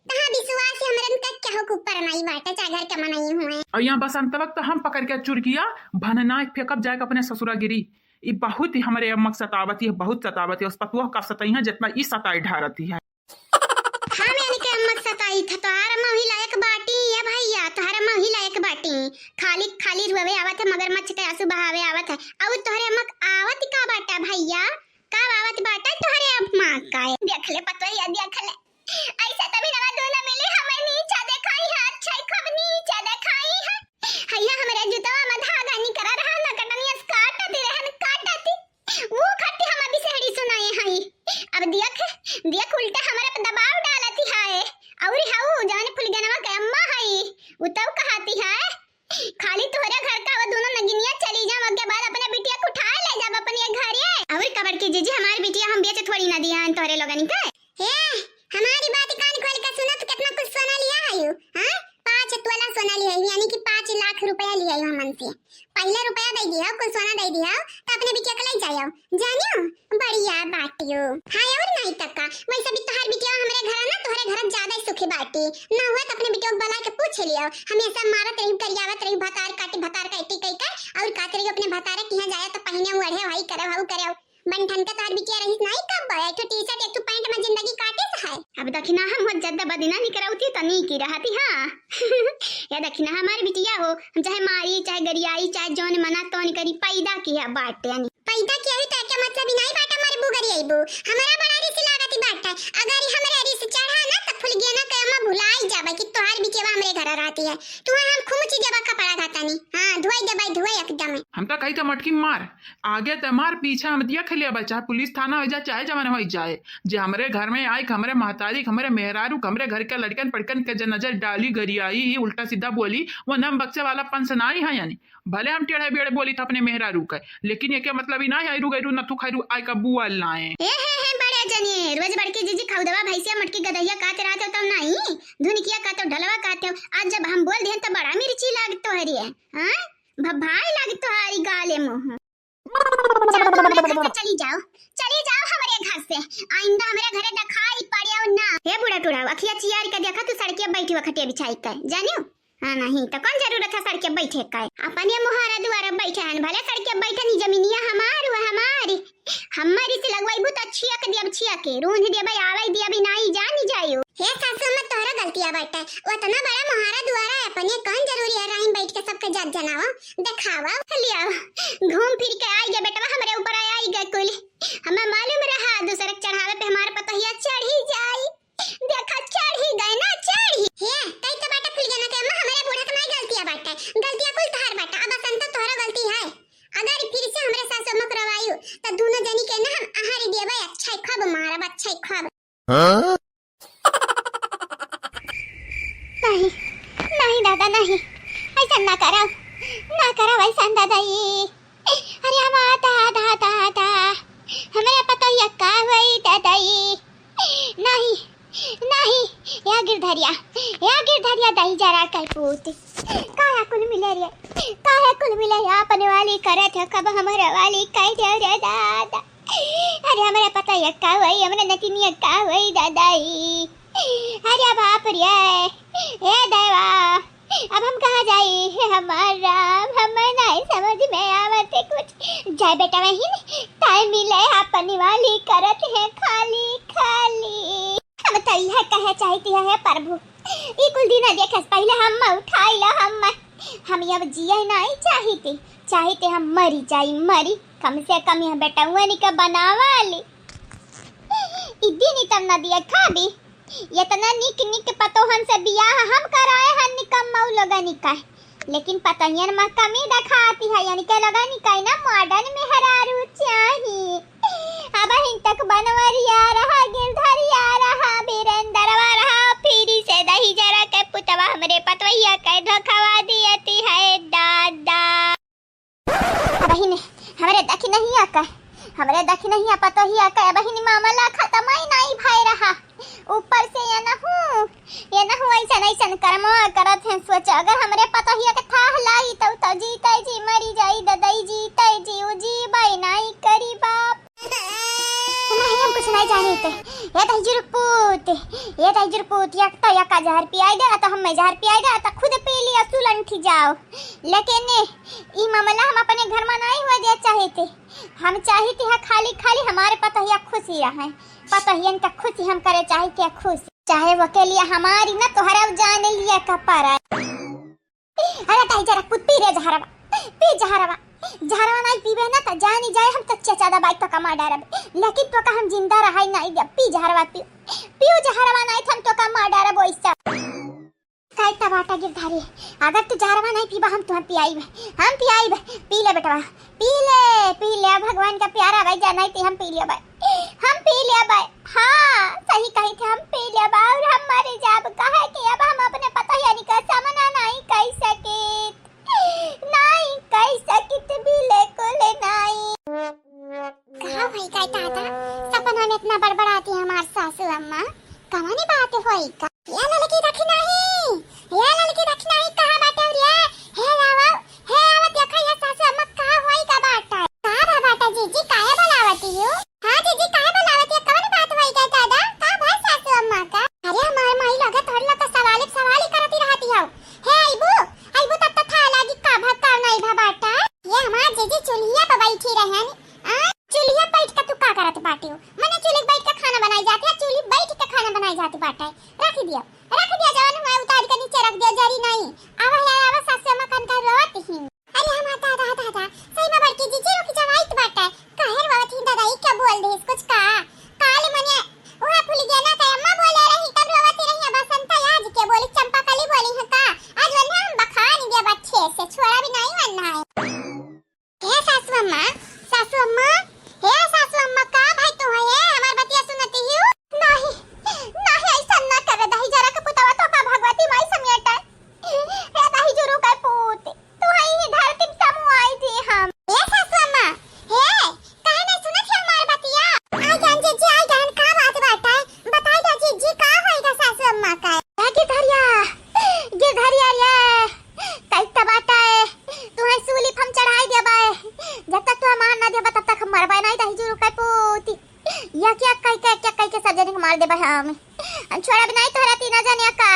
Speaker 1: तहां विश्वास हमरन का क्या हो ऊपर नहीं बाटे चाहे घर के मनाई हुए।
Speaker 2: और यहाँ बसंत वक्त हम पकड़ के चुरकिया भनना फेंकब जाएगा अपने ससुरा गिरी। ये बहुत ही हमारे अम्मा सतावती है, बहुत सतावती है। उस पतुआ का सताई है जितना ई सताई ढारती है।
Speaker 1: हां मैंने के अम्मा सताई था तोहार अम्मा लायक बाटी है भैया, तोहार अम्मा लायक बाटी खाली रुवे आवत है मगरमच्छ के आंसू बहावे आवत है। और तोहरे अम्मा आवत का बाटा भैया का आवत बाटा तोहरे अम्मा का देख ले पतोया देख ले ऐसा तभी नवा दोनों मिले हमें नीचा दिखाई है। अच्छा खब नीचा दिखाई है हैया हमारे जुतवा में धागा नहीं करा रहा ना कटनिया काटती रहन काटती वो खट्टी हम अभी सेहड़ी सुनाए हई। अब देख उल्टा हमारे पे दबाव डालती है। और हाउ जाने फुल गनवा के अम्मा हई उतव कहती है खाली तोहरे घर का वो दोनों नगिनिया चली जा के बाद अपने बिटिया को उठा ले जा अपने घरे। और कबर की जीजी हमारी बिटिया हम बेच थोड़ी ना दिया तोहरे लोगन के। ए हमारी बात कान खोल के सुनो तो कितना कुछ सोना लिया है यू। हां 5 तोला सोना लिया है यानी कि 5 लाख रुपया लिया है हमन से। पहले रुपया दे दिया कुछ सोना दे दिया तो अपने बिटिया के ले जाओ जानियो बढ़िया बाटियो। हां और नहीं तक्का वैसे भी तोहार बिटिया हमरे घर ना तोहरे घर ज्यादा सुखी बाटी ना हुआ तो अपने बिटिया को बुला के पूछ लियो। हमेशा मारत रही करियावत रही भतार काटी कई कर और काट रही अपने भतारे किहां जाए तो पहने ओढ़े भाई करे भाऊ करे बनठन का तार बिटिया रही नहीं कब एक तो टी-शर्ट एक तो पैंट में जिंदगी काटे है। अब दखिना हम बहुत ज्यादा बदना नहीं कराउती त नहीं की रहती। हां या दखिना हमारी बिटिया हो हम चाहे मारी चाहे गरियाई चाहे जोन मना तो नहीं करी पैदा किया बाटे यानी पैदा किया है तो क्या मतलब नहीं बाटा मारी बुगरी आईबू हमारा बड़ा रिस लागती बाटा। अगर हमारे रिस चढ़ा ना त फुल गया ना कमा भुलाई जाबे कि तोहार बिटिया हमरे घर रहती है तू हम खुमची देबा कपड़ा घाता नहीं। हां धोई एकदम
Speaker 2: हम तो कही तो मटकी मार आगे तो मार पीछे हम दिया खेलिया चाहे पुलिस थाना हो जाए चाहे जमाना हो जाए जे हमरे घर में आई हमरे महतारी हमरे मेहरारू हमरे घर के लड़कन पड़कन के नजर डाली गरियाई उल्टा सीधा बोली वो नम बक्से वाला पंस ना ही है। यानी भले हम टेढ़े बेड़े बोली था अपने मेहरारू का लेकिन ये क्या मतलब ही ना है आयरू गैरू नथु खैरू आई का बुआ लाए
Speaker 1: बड़े जने रोज बड़की जीजी खौदवा भैंसिया मटकी गदहिया काते रहते तो नहीं धुनिकिया काते ढलवा काते आज जब हम बोल दें तो बड़ा मिर्ची लागतो हरी है। हां भभाई लागतो हरी गाले मुंह चली जाओ हमारे घर से आइंदा हमारे घरे दिखाई पड़ियो ना। हे बूढ़ा टूढ़ा अखिया चियार के देखा तू सड़किया बैठी वखटिया बिछाई कर जानियो। हाँ नहीं तो कौन जरूरत है सड़के बैठे का, अपने मुहारा द्वारा बैठे हैं भले सड़के बैठे नहीं, जमीनिया हमार हुआ हमारी, हमारी से लगवाई बहुत अच्छी है दिया छिया के रूंध दिया भाई आवाई दिया भी नहीं जानी जायो। हे सासू में तोहरा गलतियां बाटे, उतना बड़ा मुहारा द्वारा है अपने कौन जरूरी है राइन बैठ के सबके जज जनावा दिखावा लिया घूम फिर के आई गए बेटा हमारे ऊपर आई गए कुल, हमें मालूम रहा दूसरे चढ़ावे पे हमारे पतोहिया चढ़ी जाई, देखा चढ़ी गए ना चढ़ी हे तई तो बाटा खुल गया ना के हमारे बूढ़ा के नहीं गलतियां बाटे, गलतियां कुल तोहर बाटा, अब संत तोहरा गलती है, अगर फिर से हमरे सासु में करवायु तो दोनों जनी के ना हम आहारी देबे अच्छा खब मारब अच्छा खब। हां नहीं नहीं दादा नहीं ऐसा ना करो ऐसा दादाई, अरे माता दादा दादा हमें पता ही का हुई दादाई, नहीं नहीं या गिरधरिया दही जरा कर पूत काया कुल मिले रे अपने वाली करे थे कब हमारे वाली कह दे रे दादा, अरे हमें पता ही का हुई हमने नतीनी का हुई दादाई, अरे बाप रे हे देवा अब हम कहाँ जाए हे हमारा हमें नहीं समझ में आवते कुछ, जाए बेटा वहीं टाइम मिले अपनी वाली करत है खाली खाली, हम तो यह कहे चाहती है प्रभु ई कुल दिन देखे पहले हम उठाई ला हम अब जिए नहीं चाहते हम मरी जाई कम से कम यह बेटा वनी का बनावा ली इदी नहीं तब ना दिया खाबी ये तना निक पतोहन से बियाह हम कराए हन निकम मऊ लगा निकाय, लेकिन पतंगियन में कमी दिखाती है यानी के लगा निकाय ना मॉडर्न में हरारू चाहिए, अब हिन तक बनवरिया रहा गिरधरिया रहा बीरेंद्रवा रहा फिर से दही जरा के पुतवा हमरे पतवैया के धोखावा दियती है दादा, बहिन हमरे दखी नहीं आका पतोही आका बहिन मामला खत्म ही नहीं भाई रहा, ऊपर से ये ना हूँ ऐसा कर्म करत हैं, सोच अगर हमरे पतोहिया के था लाई तो जीते जी मरी जाई ददाई जीते जी उ जी बाई नहीं करी बाप नहीं हम कुछ नहीं जानते, ये तहजुर पूत एक तो या का जहर पियाई दे तो हम जहर पियाई दे तो खुद पी लिया सुलन थी जाओ, लेकिन ई मामला हम अपने घर में नहीं हुआ दे चाहते, हम चाहते हैं खाली हमारे पतोहिया खुशी रहे, पतोहियन का खुशी हम करे चाहते खुशी, चाहे वो के लिए हमारी ना तोहरा जान लिया कपारा, अरे ताई जरा पुत पी रे जहरवा नहीं पीबे ना तो जानी जाए हम तो चचा बाइक तो कमा डारब, लेकिन तो का हम जिंदा रहाई नहीं दे पी जहरवा नहीं हम तो कमा डारब वैसा काय टबाटा गिरधारी, अगर तू जहरवा नहीं पीबा हम तुम्हें पियाई पी ले बेटा पी ले भगवान का प्यारा भाई जाना ही हम पी ले भाई हाँ सही कही थे हम पी ले और हम मर जाब कहे कि अब हम अपने पता यानी का सामना नहीं कह सकित भी ले को ले नहीं कहा भाई का दादा सपना में इतना बड़बड़ाती है हमार सासू अम्मा कमानी बात होई का ये लड़की रखी नहीं कहां बाटे रे हे आवत देखा ये सासू अम्मा कहां होई का बाटा जीजी काहे बुलावती हो, हां जीजी काहे बुलावती है कौन बात होई का दादा का भाई सासू अम्मा का, अरे हमार माई लगे थोड़ा तो सवाल ही करती रहती हो, हे आइबू तब तो था लागी का भक्का नहीं भा बाटा, ये हमार जीजी चुलिया पे बैठी रहन चुलिया बैठ के तू का करत बाटी हो, मने चुली बैठ के खाना बनाई जाती है, चुली बैठ के खाना बनाई जाती बाटा रख दिया जवान मैं उतार के नीचे रख दिया जरी नहीं आवा सासू अम्मा कन का रोत ही, अरे हम दादा सही में बड़की जीजी रुक जवाई बाटा कहर बात ही दादा क्या बोल दे कुछ का काले मने ओहा भूल गया ना का अम्मा बोले रही तब रोवती रही बसंत आज के बोली चंपा कली बोली है का आज वरना हम बखा नहीं दिया बच्चे से छोड़ा भी नहीं वरना है, हे सासू अम्मा का भाई तो है हमार बतिया सुनती हो नहीं ऐसा ना कर दही जरा के पुतवा तो का भगवती माई समियाटा रे दही जरू का पूत तू ही धरती में समू आई थी हम, हे सासू अम्मा हे काहे नहीं सुनत है हमार बतिया आई जान का बात बाटा बताई दो जीजी का होएगा सासू अम्मा का गिरधरिया रे कई तबाटा है तू है सूली हम चढ़ाई दे बाय जब तक तू मान ना दे तब तक हम मरबा नहीं दही जरू का पूती या क्या कई के सब जने मार दे हम छोड़ा भी नहीं तोरा तीन जने का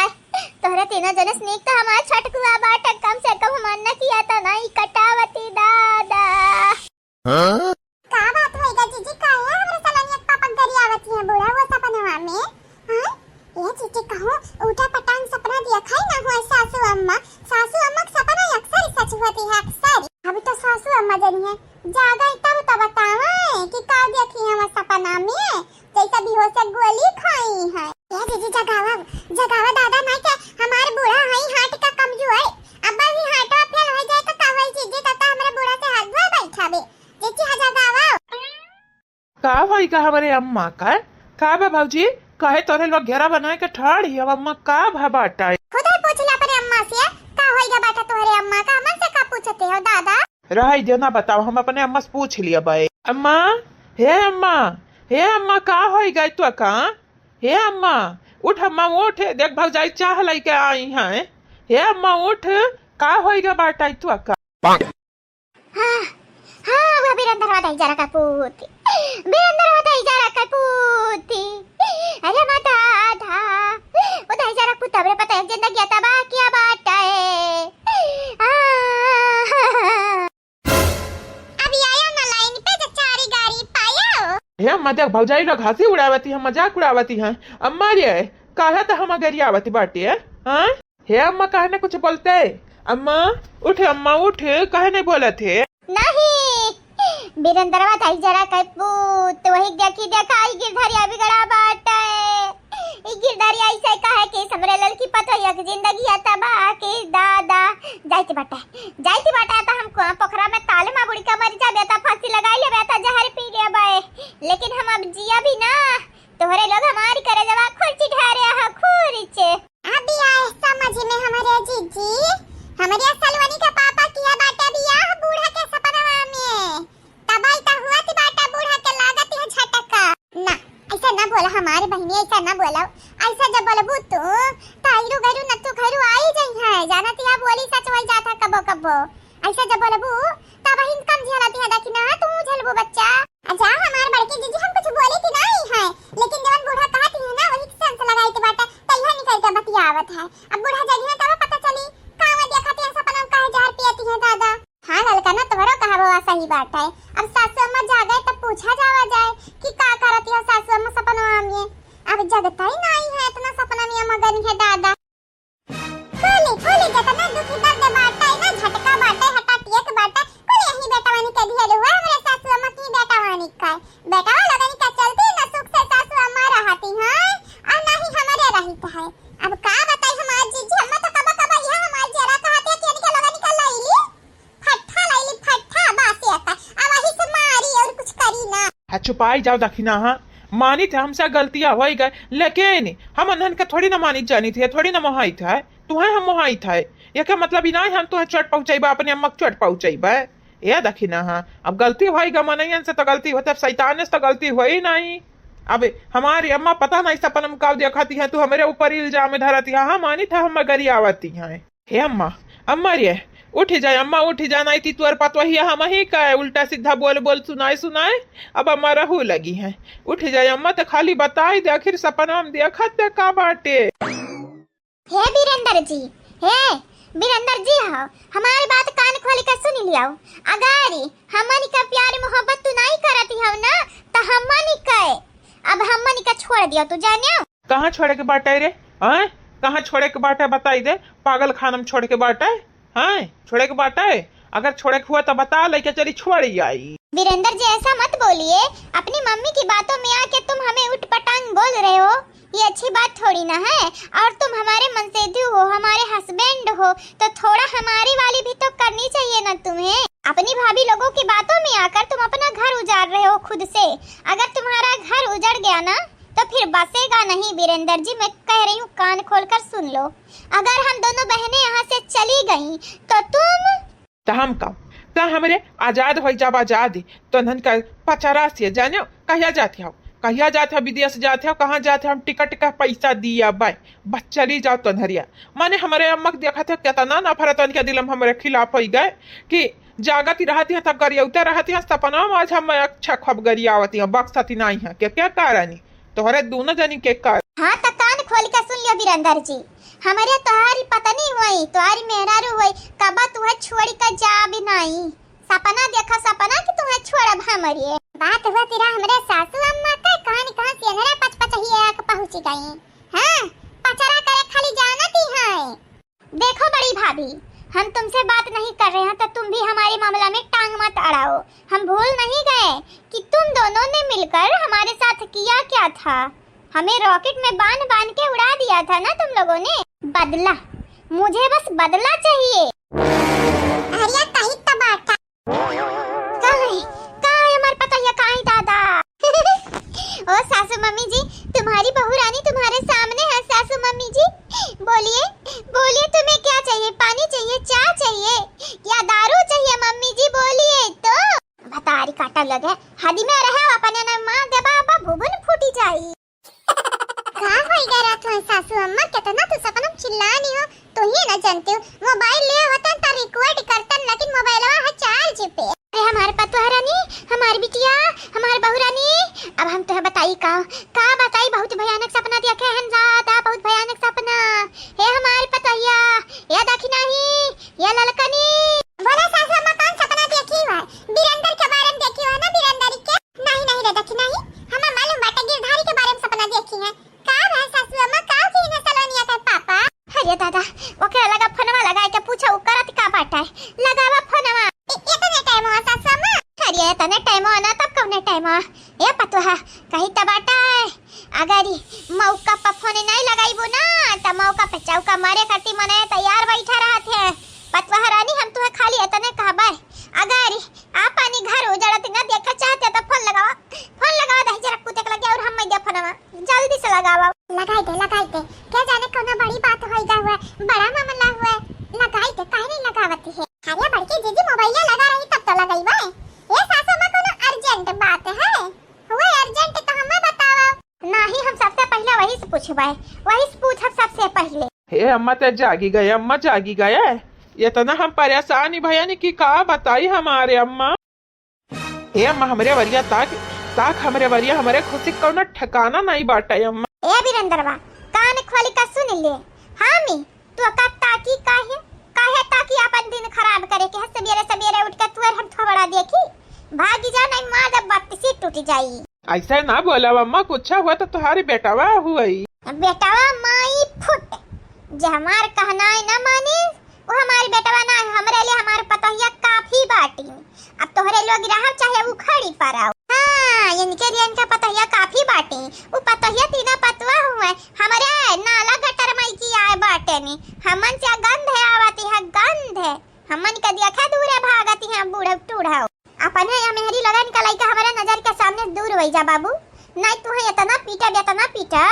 Speaker 1: तोहरे तीनों जने स्नेक तो हमार छटकुआ बाट कम से कम मन न किया था नहीं कटावती दादा। का बात होएगा जीजी काहे हमरे सलनियत पापा गरियावती है बुढ़ा वो सपनवा में? हां ये जीजी कहूं उठा पटांग सपना देखा ना हो सासू अम्मा का सपना अक्सर सच होती है अक्सर। अभी तो सासू अम्मा जनी है जागा तब तो बतावे कि का देखी हम सपना में जैसा भी हो से गोली खाई है। ये जीजी जगावा दादा ना के हमार बूढ़ा हई हाथ का कमजोर अब्बा भी हाथवा फेल हो जाए तो का होई जीजी तता हमरे बूढ़ा से हाथ धोए बैठाबे जीजी जगावा।
Speaker 2: का भाई का हमारे अम्मा का बा भाजी काहे तोरे लोग घेरा बनाए के ठाड़ी अब अम्मा का भा बाटा
Speaker 1: खुद ही पूछ ला पर अम्मा से का होएगा बेटा तोहरे अम्मा का हमन से का पूछते हो दादा?
Speaker 2: रही देना बताओ हम अपने अम्मा से पूछ लिया बाय। अम्मा हे अम्मा का होई गई तो का? हे अम्मा उठ अम्मा उठ देख भाग जाई चाह लई के आई हैं। हे अम्मा उठ का होएगा बाटा तो का?
Speaker 1: हाँ वो बीरंदरवा दई जरा का पूती बीरंदरवा दई जरा का पूती अरे माता था वो दई जरा पुता बरे पता है जिंदगी आता बा क्या बात है। अभी आयो ना लाइन पे तो चारी गाड़ी पायो।
Speaker 2: हे अम्मा देख भाग जाई लोग हंसी उड़ावती है मजाक उड़ावती है अम्मा रे काहे तो हम गरियावती बाटी है। हां हे अम्मा काहे ने कुछ बोलते? अम्मा उठ काहे नहीं बोले थे?
Speaker 1: नहीं बीरंदरवा दई जरा का पूत वही देखाई गिरधरिया बिगड़ा बाटा है। ई गिरधरिया ऐसे कहे कि हमरे लड़की पता है कि जिंदगी आता बा के दादा जाइती बाटा तो हम पोखरा में ताले में बुड़ी का मर जा बेटा फांसी लगाई ले बेटा जहर पी ले बाए लेकिन हम अब जिया भी ना तोहरे लोग हमारी करे जवा खुर्ची ढारे हा खुर्ची। अभी आए समझ में हमारे जीजी हमारे सलवानी का पापा किया बाटा बियाह बूढ़ा के सपनवा में तबाई ता हुआ थी बाटा बूढ़ा के लागत है झटका ना ऐसा ना बोला हमारे बहनी ऐसा ना बोला ऐसा जब बोलबू तो ताइरू गरू नत्तू खरू आई जई है जाना तिया बोली सच होई जाता कबो ऐसा जब बोलबू तब हिन कम झेलती है देखी ना तू झेलबू बच्चा अच्छा हमार बड़के जीजी हम कुछ बोली थी नहीं है लेकिन जब बूढ़ा कहती है ना वही सेंस लगाई थी बाटा तैया निकल के बतियावत है अब बूढ़ा जगी है तब पता चली कावा देखती है सपना में काहे जहर पियती है दादा। हाँ ललका ना तोहरो कहावा सही बात है। अब सासू अम्मा जागे तब पूछा जावा जाए कि का करती हो सासू अम्मा सपना में अब जगता ही नहीं है इतना सपना में मगन है दादा। खोली जतना दुखी दर्द बाटा है ना झटका बाटा हटातिया के बाटा कोई यही बेटा वानी के दिए हुआ हमरे सासू अम्मा की बेटा वानी का बेटा लगन का चलती ना सुख से सासू अम्मा रहती है और नहीं हमारे रहित है। अब का बताई हमार जीजी अम्मा तो कबा यह हमार जरा कहते कि इनके लगन निकल लईली फट्टा बासे आता अब वही से मारी और कुछ करी ना।
Speaker 2: छुपाई जाओ दखिना हाँ मानी थे हमसे गलतियां हो गए लेकिन हम अनहन का थोड़ी ना मानी जानी थी थोड़ी ना मोहाई था तुम्हें हम मोहाई था ये क्या मतलब ही नहीं हम तुम्हें चोट पहुंचाइबा अपने अम्मा चोट पहुंचाइबा ये दखिना हाँ अब गलती होगा मनैयन से तो गलती होता शैतान से तो गलती हो ही नहीं। अब हमारी अम्मा पता नहीं सपन का देखती है तू हमारे ऊपर इल्जाम धरती है हाँ मानी था हम गरियावती हैं। हे अम्मा रे उठ जाए अम्मा उठ जाना थी तुअर पत वही हम ही का उल्टा सीधा बोल सुनाए अब अम्मा रहू लगी है। उठ जाए अम्मा तो खाली बताई दे आखिर सपना हम देखत दे का बाटे।
Speaker 1: हे बीरेंद्र जी हो हमारी बात कान खोल कर सुन लियो अगारी हमनी का प्यार मोहब्बत तू नहीं करती हो ना तो हमनी के अब हमनी का छोड़ दियो तू जानियो।
Speaker 2: कहाँ छोड़े के बाटे रे हैं कहाँ छोड़े के बाटे बताई दे पागल खानम छोड़ के बाटे हैं छोड़े के बाटे अगर छोड़े के हुआ तो बता लेके चली छोड़ी आई।
Speaker 1: बीरेंद्र जी ऐसा मत बोलिए अपनी मम्मी की बातों में आके तुम हमें उठपटांग बोल रहे हो ये अच्छी बात थोड़ी ना है और तुम हमारे मनसेधु हो हमारे हस्बैंड हो तो थोड़ा हमारी वाली भी तो करनी चाहिए ना तुम्हें। अपनी भाभी लोगों की बातों में आकर तुम अपना घर उजाड़ रहे हो खुद से अगर तुम्हारा घर उजड़ गया ना तो फिर बसेगा नहीं। बीरेंद्र जी मैं कह रही हूँ कान खोलकर सुन लो अगर हम दोनों बहनें यहाँ से चली गयी तो
Speaker 2: हम का हमारे आजाद हो जब आजाद तो नन का 50 से जानो कहिया जाते हो विदेश जाते हो कहाँ जाते हो हम टिकट का पैसा दिया बाय बस चली जाओ तो नरिया माने हमारे अम्मा देखा थे कितना नफरत उनके दिल में हमारे खिलाफ हो गए कि जागती रहती है तब गरियावते रहती है सपना आज हम अच्छा खब गरियावती है बक्सती नहीं है क्या कारण तोहरे दोनों जनी के कारण।
Speaker 1: हाँ तो कान खोल के सुन लियो बीरेंद्र जी हमारे तोहारी पता नहीं हुई, तोहारी मेहरारू हुई, कबा तुम्हें छोड़ी का जा भी नहीं। सपना देखा सपना कि तुम्हें छोड़ब हमारी। बात हुआ तेरा हमरे सासू अम्मा का कहां से नरे पच ही आके पहुंच गई। हां पचरा करे खाली जानती है। देखो बड़ी भाभी, हम तुमसे बात नहीं कर रहे हैं तो तुम भी हमारे मामला में टांग मत अड़ाओ। हम भूल नहीं गए कि तुम दोनों ने मिलकर हमारे साथ किया क्या था। हमें रॉकेट में बांध बांध के उड़ा दिया था ना तुम लोगों ने। बदला, मुझे बस बदला चाहिए। अरे कहीं तबाटा कहाँ है हमारे पता है कहाँ दादा। ओ सासू मम्मी जी, तुम्हारी बहू रानी तुम्हारे सामने है। सासू मम्मी जी बोलिए बोलिए, तुम्हें क्या चाहिए? पानी चाहिए, चाय चाहिए या दारू चाहिए? मम्मी जी बोलिए तो। भतारी काटा लगे हदी में रहे अपने न मां दे बाबा भुवन फूटी जाई। का होई गरा तो सासू अम्मा कितना तू सपना चिल्लानी हो तो ही ना जानते हो। मोबाइल ले होता त रिकॉर्ड करता, लेकिन मोबाइलवा है चार्ज पे। अरे हमारे पतोह रानी, हमारी बिटिया, हमारी बहू रानी, अब हम तुम्हें बताई का बताई। बहुत भयानक सपना देखे हैं ज्यादा, बहुत भयानक सपना। हे हमारी पतोहिया, ये देखी नहीं, ये ललकनी बोला सासू अम्मा कौन सपना देखी है? बीरंदर के बारे में देखी है ना? बीरंदर के नहीं रे देखी नहीं, हमें मालूम बाटे गिरधारी के बारे में सपना देखी है। का है सासू अम्मा का की न सलोनिया का पापा? अरे दादा ओके लगा फोनवा लगाए के पूछा उ करत का बाटा है। लगावा फोनवा इतने टाइम हो सासू अम्मा? अरे इतने टाइम हो ना तब कौन टाइम हो? ए पतोहा कहीं तबाटा है। अगर मौका पर फोन नहीं लगाईबो ना त मौका पे चौका मारे कटी मने तैयार बैठा रहत है। पतोहा रानी हम तुम्हें खाली इतने कहबे, अगर आप पानी घर उजड़त ना देखा चाहते तो फोन लगाओ दही जरा कुत्ते के लगे और हम मैं दे फोनवा जल्दी से लगाओ। लगाई दे क्या जाने कौन बड़ी बात होइगा हुआ, बड़ा मामला हुआ, लगाई दे काहे नहीं लगावती है। अरे बड़की जीजी मोबाइल लगा रही तब तो लगाईबे। ये सासू में कोनो अर्जेंट बात है? हुए अर्जेंट तो हमें बताओ। नहीं हम सबसे पहले वही से पूछबे, वही से पूछब सबसे पहले।
Speaker 2: हे अम्मा तो जागी गए, अम्मा जागी गए। इतना हम परेशान ही भैया ने की का बताई हमारे अम्मा। हे अम्मा हमरे वरिया ताक हमरे वरिया हमारे खुशी कौन ठिकाना नहीं बाटा अम्मा।
Speaker 1: ए बीरंदरवा कान खोली का सुन ले। हामी तू का ताकी काहे ताकी अपन दिन खराब करे के? सवेरे उठ के तू हम थोड़ा देखी भागी जा नहीं मां जब बत्ती टूट जाई।
Speaker 2: ऐसा ना बोला अम्मा, कुछ हुआ तो तुम्हारी बेटावा हुई।
Speaker 1: बेटावा माई फुट जे हमार कहना है ना माने वो हमारी बेटावा ना, हमरे लिए हमार पतोहिया काफी बाटी। अब तोहरे लोग रहा चाहे उखड़ी पराओ। हां इनके लिए इनका पतोहिया काफी बाटी। वो पतोहिया तीना पतवा हुए हमरे नाला गटर में की आए बाटे ने। हमन से गंध है आवती है, गंध है हमन के देखा दूरे भागती है बूढ़ा टूढ़ा। अपने या मेहरी लगन का लइका हमारे नजर के सामने दूर होई जा बाबू। नहीं तू है इतना पीटा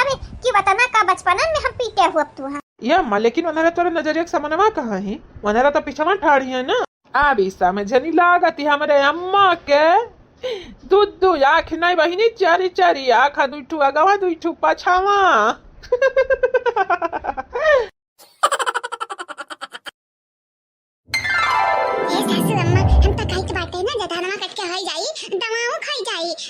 Speaker 1: कि वतना का बचपन में हम पीटे हुआ तू है।
Speaker 2: ये अम्मा लेकिन वनारा तोरा नजरिया के सामने कहाँ है? वनारा तो पीछा में ठाड़ी है ना। अभी समझ नहीं लागती हमारे अम्मा के दू आँख नहीं बहिनी, चारी आँख दुठू अगवा दुठू पछावा।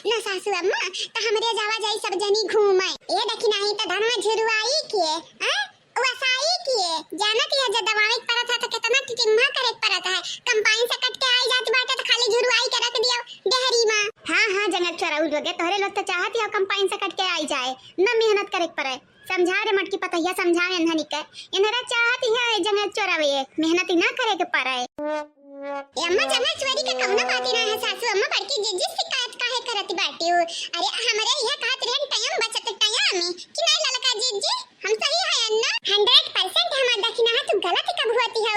Speaker 1: ना सासू अम्मा त हमरे जावा जाई सब जनी घूमे। ए देखी नहीं त धनवा झुरवाई के हैं वसाई के जानत है जब दवाई परत है त कितना टिटिम्मा करे परत है। कंपाइन से कट के आई जात बाटे त खाली झुरवाई के रख दियो डेहरी में। हां जंगल चराऊ लोगे तोहरे लोग त चाहत है कंपाइन से कट के आई जाए ना, मेहनत करे पड़े। समझा रे मटकी पतैया समझा एनहनी के इनरा चाहत है जंगल चरावे मेहनत ना करे के पड़े। अम्मा जंगल चोरी के कौनो बात ना है सासू अम्मा, बड़की जीजी शिकायत काहे करत बाटी हो? अरे हमरे यह कहत रहन टाइम बचत टाइम में कि नहीं ललका जीजी हम सही है ना? 100% हमार दखिना है तू गलत कब होती हो?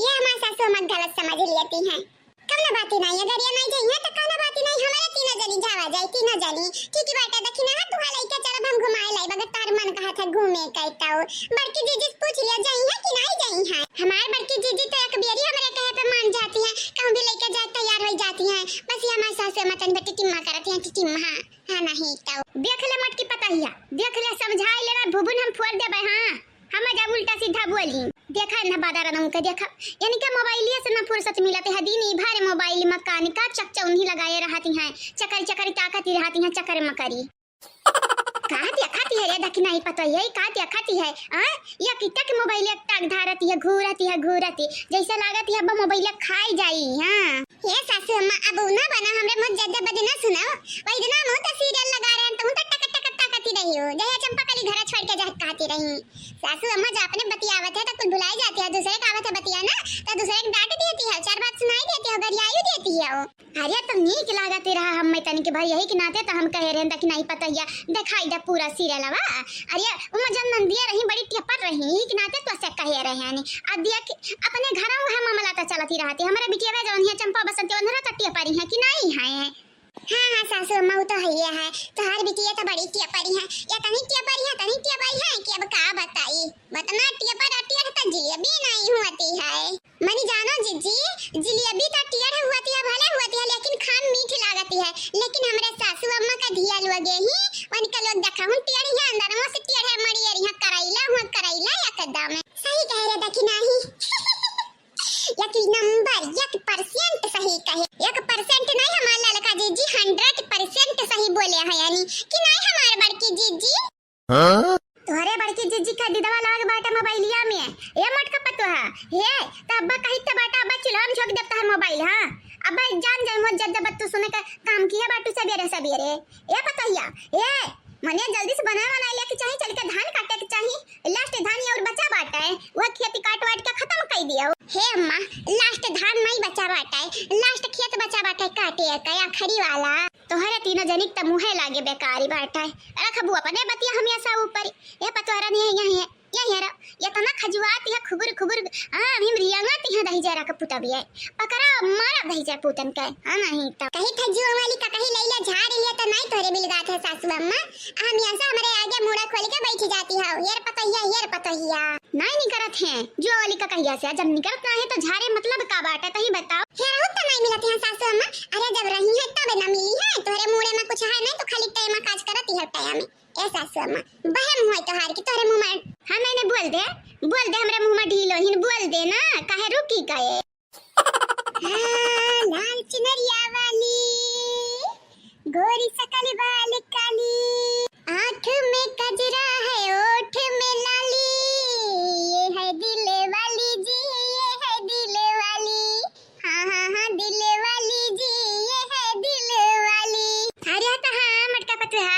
Speaker 1: ये हमार सासू अम्मा गलत समझ लेती हैं। कौनो बात नहीं, अगर ये नहीं जाइए तो कौनो बात नहीं, हमारे तीनों जनी जावा जाए तीनों जनी ठीक बात है। दखिना है तू लइका चल हम घुमाए लाई बगर तार मन कहा था घूमे कहता हो। बड़की जीजी से पूछ लिया जाई है कि नहीं जाई है? हमार बड़की जीजी तो एक बेरी हमरे कहे पे मान जाती है, कहूं भी लेके जाए तैयार हो जाती है। बस ये हमारे सासू अम्मा तनी टिटिम्मा करती है टिटिम्मा। हां नहीं तो देख ले मटकी पतैया, देख ले समझाई लेना भुबुन हम फोड़ देबे। हां हम जब उल्टा सीधा बोली देखा ना बादारा नम के देखा यानी कि मोबाइलिया से ना फुर्सत मिलते है दिन भर मोबाइल में कान का चकचौंधी लगाए रहती हैं, चकरी ताकत रहती हैं चक्कर मकरी। खाती है रे दखी नहीं पता यही खाती है या कितना के मोबाइल टक धारती है घूरती जैसे लागत है अब मोबाइल खाई जाई हां ये सासू अम्मा अब ना बना हमरे मत ज्यादा बदना सुनाओ वही दिन हम तो सीरियल लगा रहे हैं तुम तो टक टक टक करती रही हो जया चंपा कली घर छोड़ के जा कहती रही सासू अम्मा जब अपने बतियावत है तो कुछ भुलाई जाती है दूसरे का आवत है बतिया ना तो दूसरे को डांट देती है चार बात सुनाई देती है गरियायु देती है वो अरे तो नीक लागत रहा हम में तन के भाई यही के नाते तो हम कह रहे हैं कि नहीं पता है दिखाई दे पूरा सीरियल वा अरे वो जब नंदिया रही बड़ी टिपट रही यही के नाते तो से कह रहे हैं अब दिया अपने घर में मामला तो चलती रहती हमारे बिटिया जौन है चंपा बसंती उन्हरा तटिया परी है कि नहीं है हाँ सासू अम्मा तो है तो हर बिटिया तो बड़ी टियपरी है या तनी टियपरी है कि अब का बताई बतना टियपर अटियर त जिलेबी नहीं हुआती है मनी जानो जीजी जिलेबी त टियर हुआती है भले हुआती है लेकिन खान मीठ लागती है लेकिन हमरे सासू अम्मा का धिया लगे ही वन का लोग देखा हूं टियर है अंदर में से टियर है मड़ी यहां कराइला या कदम सही कह रहे देखी नहीं एक नंबर 1% सही कहे 1% नहीं हमारे लड़का जीजी 100% सही बोले हैं यानी कि नहीं हमारे बड़की जीजी तोरे बड़की जीजी का दीदवा लग बाटा मोबाइलिया में ये मत का पतो है हे तब कहीं त बाटा अब चिल्लाम झोक देता है मोबाइल हां अब जान मत जब तू सुने का काम किया बाटू सबेरे ये पतैया ये मने जल्दी से बना लेके चाहिए चल के धान काटे के चाहिए लास्ट धान और बचा बाटा है वो खेती काट वाट के खत्म कर दिया हे अम्मा लास्ट धान नहीं बचा बाटा है लास्ट खेत बचा बाटा है काटे का आखिरी वाला तोहरे तीनों जनिक त मुहे लागे बेकारी बाटा है रखबू अपने बतिया हमेशा ऊपर ये पतोरा नहीं है ये हेरा ये तना खजुआत है खुबुर हम रियांगत है दही जरा का पुता भी है पकड़ा मारा दही जरा पुतन के हां नहीं तो कहीं खजुआ वाली का कहीं लैला झाड़ लिया तो नहीं तोरे मिल गात है सासू अम्मा हम ऐसा हमारे आगे मुड़ा खोल के बैठ जाती है हेर पतैया नहीं करत है जो वाली का कहिया से जब निकलत है तो झाड़े मतलब का बात है तही बताओ हेरा तो नहीं मिलत है सासू अम्मा अरे जब रही है तब ना मिली है तोरे मुड़े में कुछ है नहीं तो खाली टाइम काज करती है टाइम में ऐसा सासू बहम होय तोहार की तोरे मुंह में हां मैंने बोल दे हमरे मुंह में ढीलो हिन बोल दे ना काहे रुकी गए लाल चुनरिया वाली गोरी सकल बाल काली आंख में कजरा है ओठ में लाली ये है दिल वाली जी ये है दिल वाली हाँ दिल वाली जी ये है दिल वाली अरे तो हाँ मटका पतवा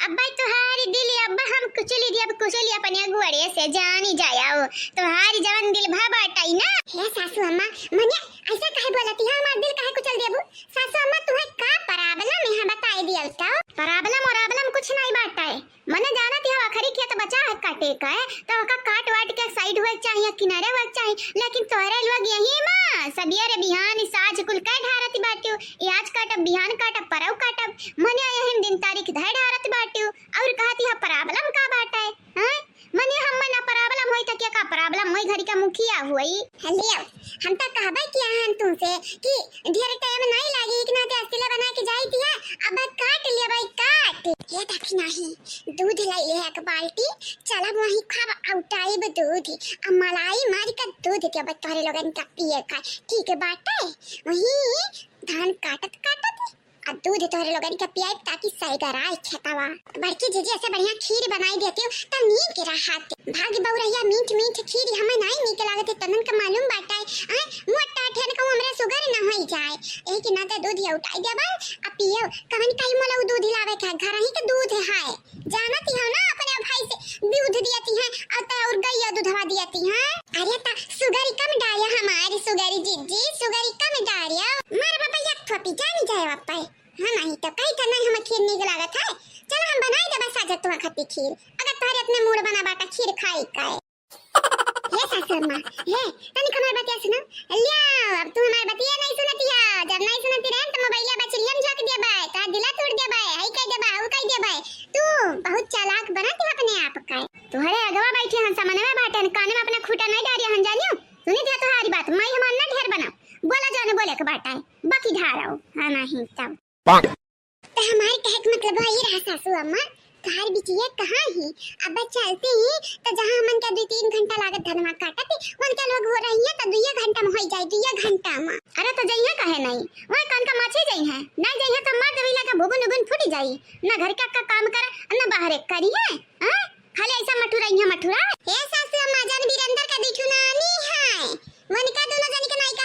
Speaker 1: अब्बा तुम्हारी दिल अब्बा हम कुचली अपने गुड़े से जानी जाया तुम्हारी जवान दिल भा बाटाई ना हे सासू अम्मा मने ऐसा काहे बोलती है हमार दिल काहे कुचल देबू सासू अम्मा तुम्हें का प्रॉब्लम है बताई दियल तो प्रॉब्लम कुछ नहीं बाटा है मने जानत है आखिरी खेत बचा है काटे का है तो का काट वाट के साइड होए चाहिए किनारे होए चाहिए लेकिन तोरे लोग यही मां सबियर बिहान साज कुल का ढारती बाटियो आज काटब बिहान काटब परव काटब मने यही दिन तारीख धै ढारती बाटियो और कहती है प्रॉब्लम का बाटा है हैं मने हम ना प्रॉब्लम होई त क्या का प्रॉब्लम होई घरी का मुखिया होई लियो हम त कहबै कि हम तुमसे कि ढेर टाइम नहीं लागी कि ना ते अस्तिला बना के जाई दिया अब काट लिया भाई काट ये तक नहीं दूध लाई ले एक बाल्टी चला वही खाब आउटाई दूध अब मलाई मार का दूध के बतरे लोगन का पिए का ठीक बात है वही धान काटत अब दूध तोरे लोगन के पियाई ताकि सही कराए खेतावा बड़की जीजी ऐसे बढ़िया खीर बनाई देती हूँ तब नीक के राहत भागी बहुरैया मीठ खीर हमें नहीं नीक लागत तनन का मालूम बाटा है मोटा ठेन का हमरे शुगर ना होई जाए एक ना ते दूध उठाई देबा अब पियो कवन काई मोला दूध लावे का घर ही के दूध है जानती हो ना अपने भाई से दूध दियाती है और गैया दूधवा दियाती है अरे ता शुगर कम डालिया हमारी शुगर जीजी शुगर कम डालिया मार बाबा एक थोपी जानी जाए बापा हां नहीं तो कहीं तो नहीं हम खीर नीक लागत है चलो हम बनाई दे बस आज तुम्हारा खाती खीर अगर तुम्हारे अपने मूड बना बाटा खीर खाई का ये सासुमा हे तनी हमारी बतिया सुनो लिया अब तू हमारी बतिया नहीं सुनती है जब नहीं सुनती रहे तो मोबाइल बचलियम झोक दे बाय ता दिला तोड़ दे बाय आई कह दे बाय वो कह दे बाय तू बहुत चालाक बनाती है अपने आप का तुम्हारे अगवा बैठे हैं सामने में बाटन कान में अपना खूटा नहीं डारिया हन जानियो सुनी दिया तुम्हारी बात मैं हम ना ढेर बना बोला जाने बोले के बाटा है बाकी ढाराओ हां नहीं तब तो हमारे कहे का मतलब है ये रहा सासू अम्मा कार बिटिया कहाँ ही अब चलते ही तो जहाँ मन का 2-3 घंटा लागत धनमा काटते मन का लोग हो रही है तो 2 घंटा में हो जाए 2 घंटा में अरे तो जइया कहे नहीं वही कान का माछी जई है ना जइया तो मार देवी लगा भुगुन उगुन फूट जाई ना घर का काम कर ना तहरे करी है हां खाली ऐसा मठुरा हे सासु अम्मा जान बीरंदर का दिखु नानी है वनिका दोनों जनी के नहीं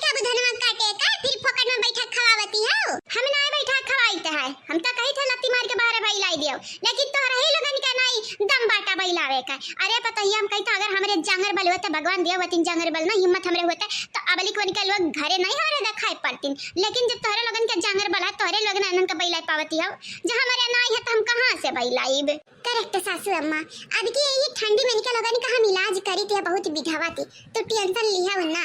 Speaker 1: काबू धनवा काटे का फिर फोकट में बैठा खवावती हो हम ना बैठा खवाईते है हम तो कही थे लत्ती मार के बाहर बैलाई दियो लेकिन तोहरा ही लगन का नहीं दम बाटा बैलावे का अरे पता ही हम कही तो अगर हमरे जांगर बल होता भगवान दिया वतिन जांगर बल ना हिम्मत हमरे होता तो अबली कोन के लोग घरे नहीं हरे देखाई पड़तीन लेकिन जब तोहरे लगन के जांगर बल है तोहरे लगन अनन का बैलाई पावती हो जब हमारे नहीं है तो हम कहां से बैलाईब करेक्ट सासू अम्मा अब की ये ठंडी में के लगन का हम इलाज करी थे बहुत विधवाती तो टेंशन लिया ना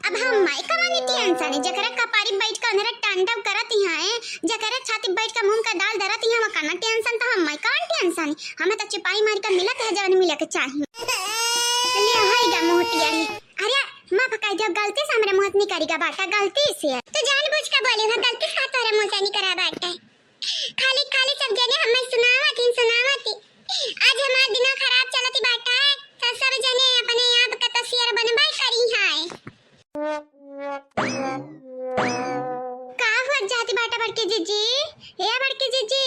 Speaker 1: अब हम माई कमानी टेंशन है जकरा कपारी बैठ के अंदर टांडव करत है जकरा छाती बैठ के मुंह का दाल धरत है हम काना टेंशन तो हम माई कौन टेंशन हमें तो चिपाई मार के मिलत है जवन मिले के चाहिए ले हाईगा मोहटिया अरे मां पकाई जब गलती से हमरे मुंह नहीं करेगा बाटा गलती से तो जानबूझ के बोले है गलती से तोरे मुंह से नहीं करा बाटा खाली खाली सब जने हमें सुनावती आज हमार दिन खराब चलती बाटा है सब जने अपने आप का तस्वीर बनवाई करी है का हो जाती बाटा बड़के जीजी हे बड़के जीजी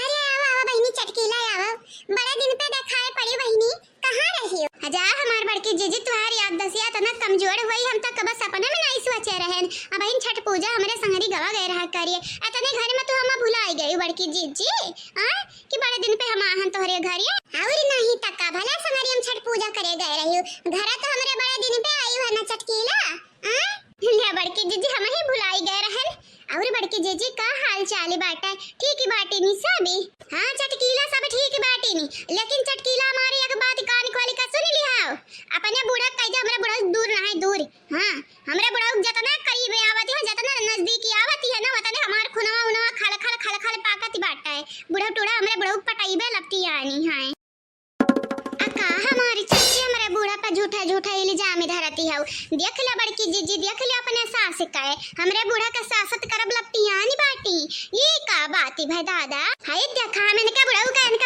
Speaker 1: अरे आओ बहनी चटकीला आओ बड़ा दिन पे देखाए पड़ी बहनी कहां रही हो आजा हमार बड़के जीजी तुम्हारी याद दसिया तो ना कमजोर हुई हम तक बस सपने में नहीं सोचे रहे अब बहन छठ पूजा हमरे संगरी गवा गए रहा करिए अतने घर में तो हम भुलाई गई बड़की जीजी हां कि बड़े दिन पे हम आहन तोहरे घरिए और नहीं तका भला संगरी हम छठ पूजा करे गए रही घर तो हमरे बड़े दिन पे आई हो ना चटकीला हां ले बड़की जीजी हम ही भुलाई गए रहल और बड़की जीजी का हाल चाल बाटा ठीक ही बाटी नी सभी हां चटकीला सब ठीक बाटी नी लेकिन चटकीला हमारी एक बात कान खोली का सुन लिया अपने बूढ़ा कह हमरा बूढ़ा दूर ना है दूर हां हमरा बूढ़ा जितना करीब आवती है जितना नजदीक आवती है ना उतने हमार खुनवा उनवा खड़ खड़ पाकती बाटा है बूढ़ा टोड़ा हमरा बूढ़ा पटाईबे लगती आनी है अका हमारी चाची हमरा बूढ़ा पे झूठा इल्जाम धरती है देख ले बड़की जीजी देख ले अपने सास का है हमरे बूढ़ा का सासत करब लगती आनी बाटी ये का बाती भाई दादा हाय देखा मैंने का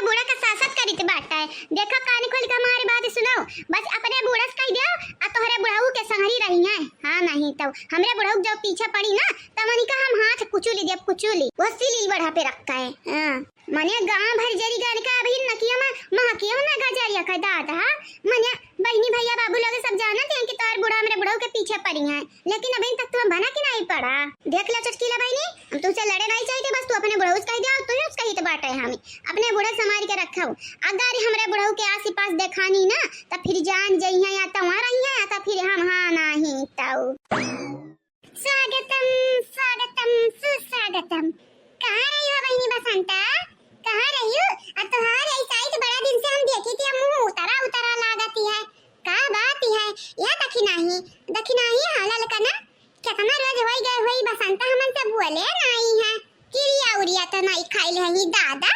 Speaker 1: बूढ़ा का सासत करीत बाटा है देखा कान खोल के हमारी बात सुनो बस अपने बूढ़ा से कह दियो आ तोहरे बूढ़ाऊ के संगरी रही है हां नहीं तो हमरे बूढ़ाऊ जब पीछे पड़ी ना तब मनी का हम हाथ कुचुली वो सिलील बढ़ा पे रखा है हां मने गांव भर जरी गन का अभी नकिया में क्यों ना गजरिया का दादा मने बहनी भैया बाबू लोग सब जानते हैं कि तोर बूढ़ा हमरे बूढ़ाऊ के पीछे पड़ी है लेकिन अभी तक तुम बना कि नहीं पड़ा देख ले चटकीला बहनी हम तुझसे लड़े नहीं चाहते बस तू अपने बूढ़ाऊ से कह दे तू उसका ही तो बाटा है हम अपने बूढ़ा समाज के रखो अगर हमरे बूढ़ाऊ के आस-पास देखानी ना तो फिर जान जई है या तो वहां रही है या तो फिर हम हां नहीं तो स्वागतम सुस्वागतम कहां रही हो बहनी बसंता कहां रही हो तोहार ऐसा ही बड़ा दिन से हम देखी थी मुंह उतरा लागती है का बात है या दखी नहीं हालल कना कितना रोज होई गए होई बसंता हमन से बोले नहीं है किरिया उरिया तो नहीं खाइले हई दादा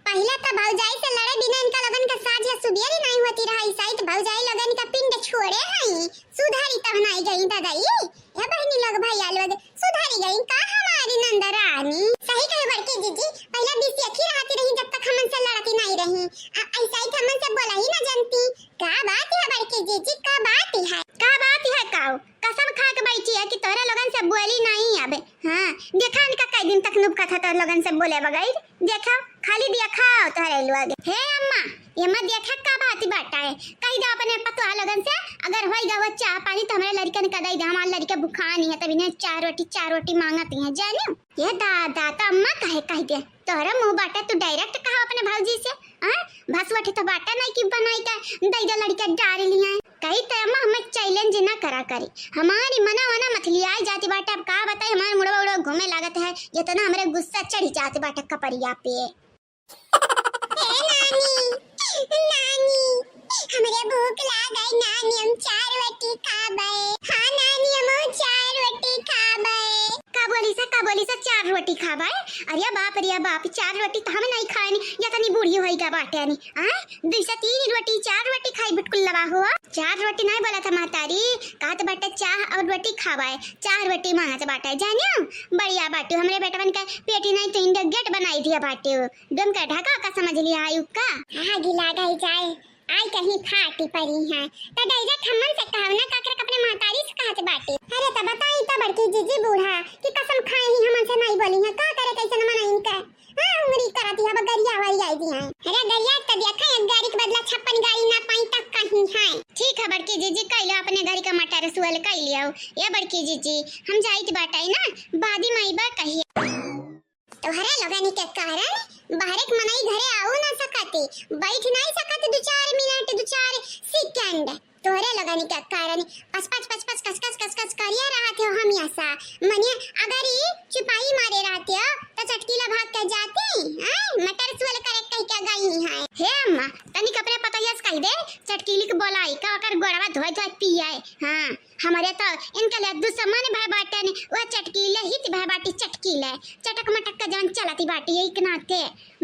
Speaker 1: पहले तो भौजाई से लड़े बिना इनका लगन का साझ या सुबेरी नहीं होती रही साइट भौजाई लगन का पिंड छोड़े हई सुधारी तब नहीं गई दादाई ये बहनी लोग भैया लोग सुधारी गई का हमारी नंद रानी सही कहे बड़की जीजी पहले बीस अखी रहती रही जब तक हमन से लड़ती नहीं रही ऐसा ही हमन से बोला ही ना जानती का बात है बड़की जीजी का बात है काऊ कसम खा के बैठी है कि तोरे लगन से बोली नहीं अब हां देखा इनका कई दिन तक नुब कथा तोरे लगन से बोले बगैर देखा खाली दिखाओ तोरे लोग हे अम्मा ये मत देखा का बात बाटा है कह दो अपने पतवा लगन से अगर होई गवा चाह पानी तो हमारे लड़कन का दई दे हमार लड़का भूखा नहीं है तभी ने चार रोटी मांगती है जाने ये दादा तो अम्मा कह दे तोरा मुंह बाटा तू डायरेक्ट कहा अपने भौजी से हां भसवटी तो बाटा नहीं कि बनाई का दई दे लड़का डाल लिया कही तो अम्मा हमें चैलेंज ना करा करी हमारी मना मछली आई जाती बाटा अब का बताए हमारे मुड़वा उड़वा घूमे लागत है जितना हमरे गुस्सा चढ़ी जाते बाटा कपरिया पे नानी हमरे भूख लाग गई नानी हम 4 रोटी खाबे हां नानी हम 4 रोटी खाबे का बोली सा 4 रोटी खाबे अरे बाप 4 रोटी तो हम नहीं खाए या तनी बूढ़ी होई गा बाटे नी हां 2-3 रोटी 4 रोटी खाई बिल्कुल लवा हो 4 रोटी नहीं बोला था मातारी कहत बाटे चाह और रोटी खावाए 4 रोटी मांगत बाटे जानियो बढ़िया बाटे हमरे बेटवन का पेटी नहीं तो इंडो गेट बनाई दिया बाटे दम का ढाका का समझ लिया आयु का आगी लगाई जाए आई कहीं फाटी पड़ी है तो डायरेक्ट हमन से कहना काकर अपने मातारी से कहत बाटे अरे त बताई त बड़की जीजी बूढ़ा कि कसम खाए ही हमन से नहीं बोली है का करे कैसे न मनाई का हां उंगली करती है बगरिया वाली सुअल कर लियो। ये बड़की जीजी हम जाइत बाटाई ना बादी माईबा कहिए तोहरा लोगन के कारण बाहर मनई घरे आऊ ना सकती, बैठ नहीं सकती 2-4 मिनट 2-4 सेकंड तोहरे लगनी के कारण पच कस करिया रहा थे हम ऐसा मने अगर ये चुपाई मारे रहते हो तो चटकीला भाग के जाते हैं मटर सुअल करे कह के गई है। हे अम्मा तनिक अपने पतयस कह दे चटकीली के बोलाई का ओकर गोड़वा धोय धोय पियाए। हां हमारे तो इनके लिए दुश्मन भाई बाटे ने वो चटकीले हित भाई बाटी चटकीले चटक मटक का जान चलाती बाटी एक नाते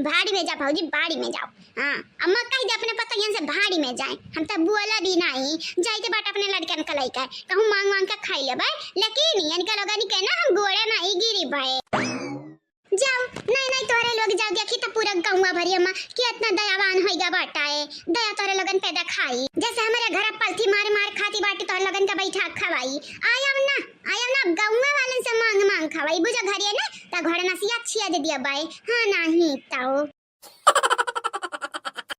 Speaker 1: भाड़ी में जा भौजी बाड़ी में जाओ। हां अम्मा कह दे अपने पतयन से भाड़ी में जाए हम तो बोला भी नहीं जाइते बाट अपने लड़कन का लइका कहूं मांग मांग के खाई लेबे लेकिन इनका लोगन के ना हम गोड़े नहीं गिरी भाई जाओ नहीं तोरे लोग जाओ देखी तो पूरा गांव भरी अम्मा कितना दयावान होइगा बाटाए दया तोरे लगन पैदा खाई जैसे हमारे घर पलथी मार मार खाती बाटी तोरे लगन का बैठा खवाई आयम ना गांव वालन से मांग मांग खवाई बुझा घरे ना ता घोड़ा नसिया छिया दे दिया बाई। हां नहीं ताओ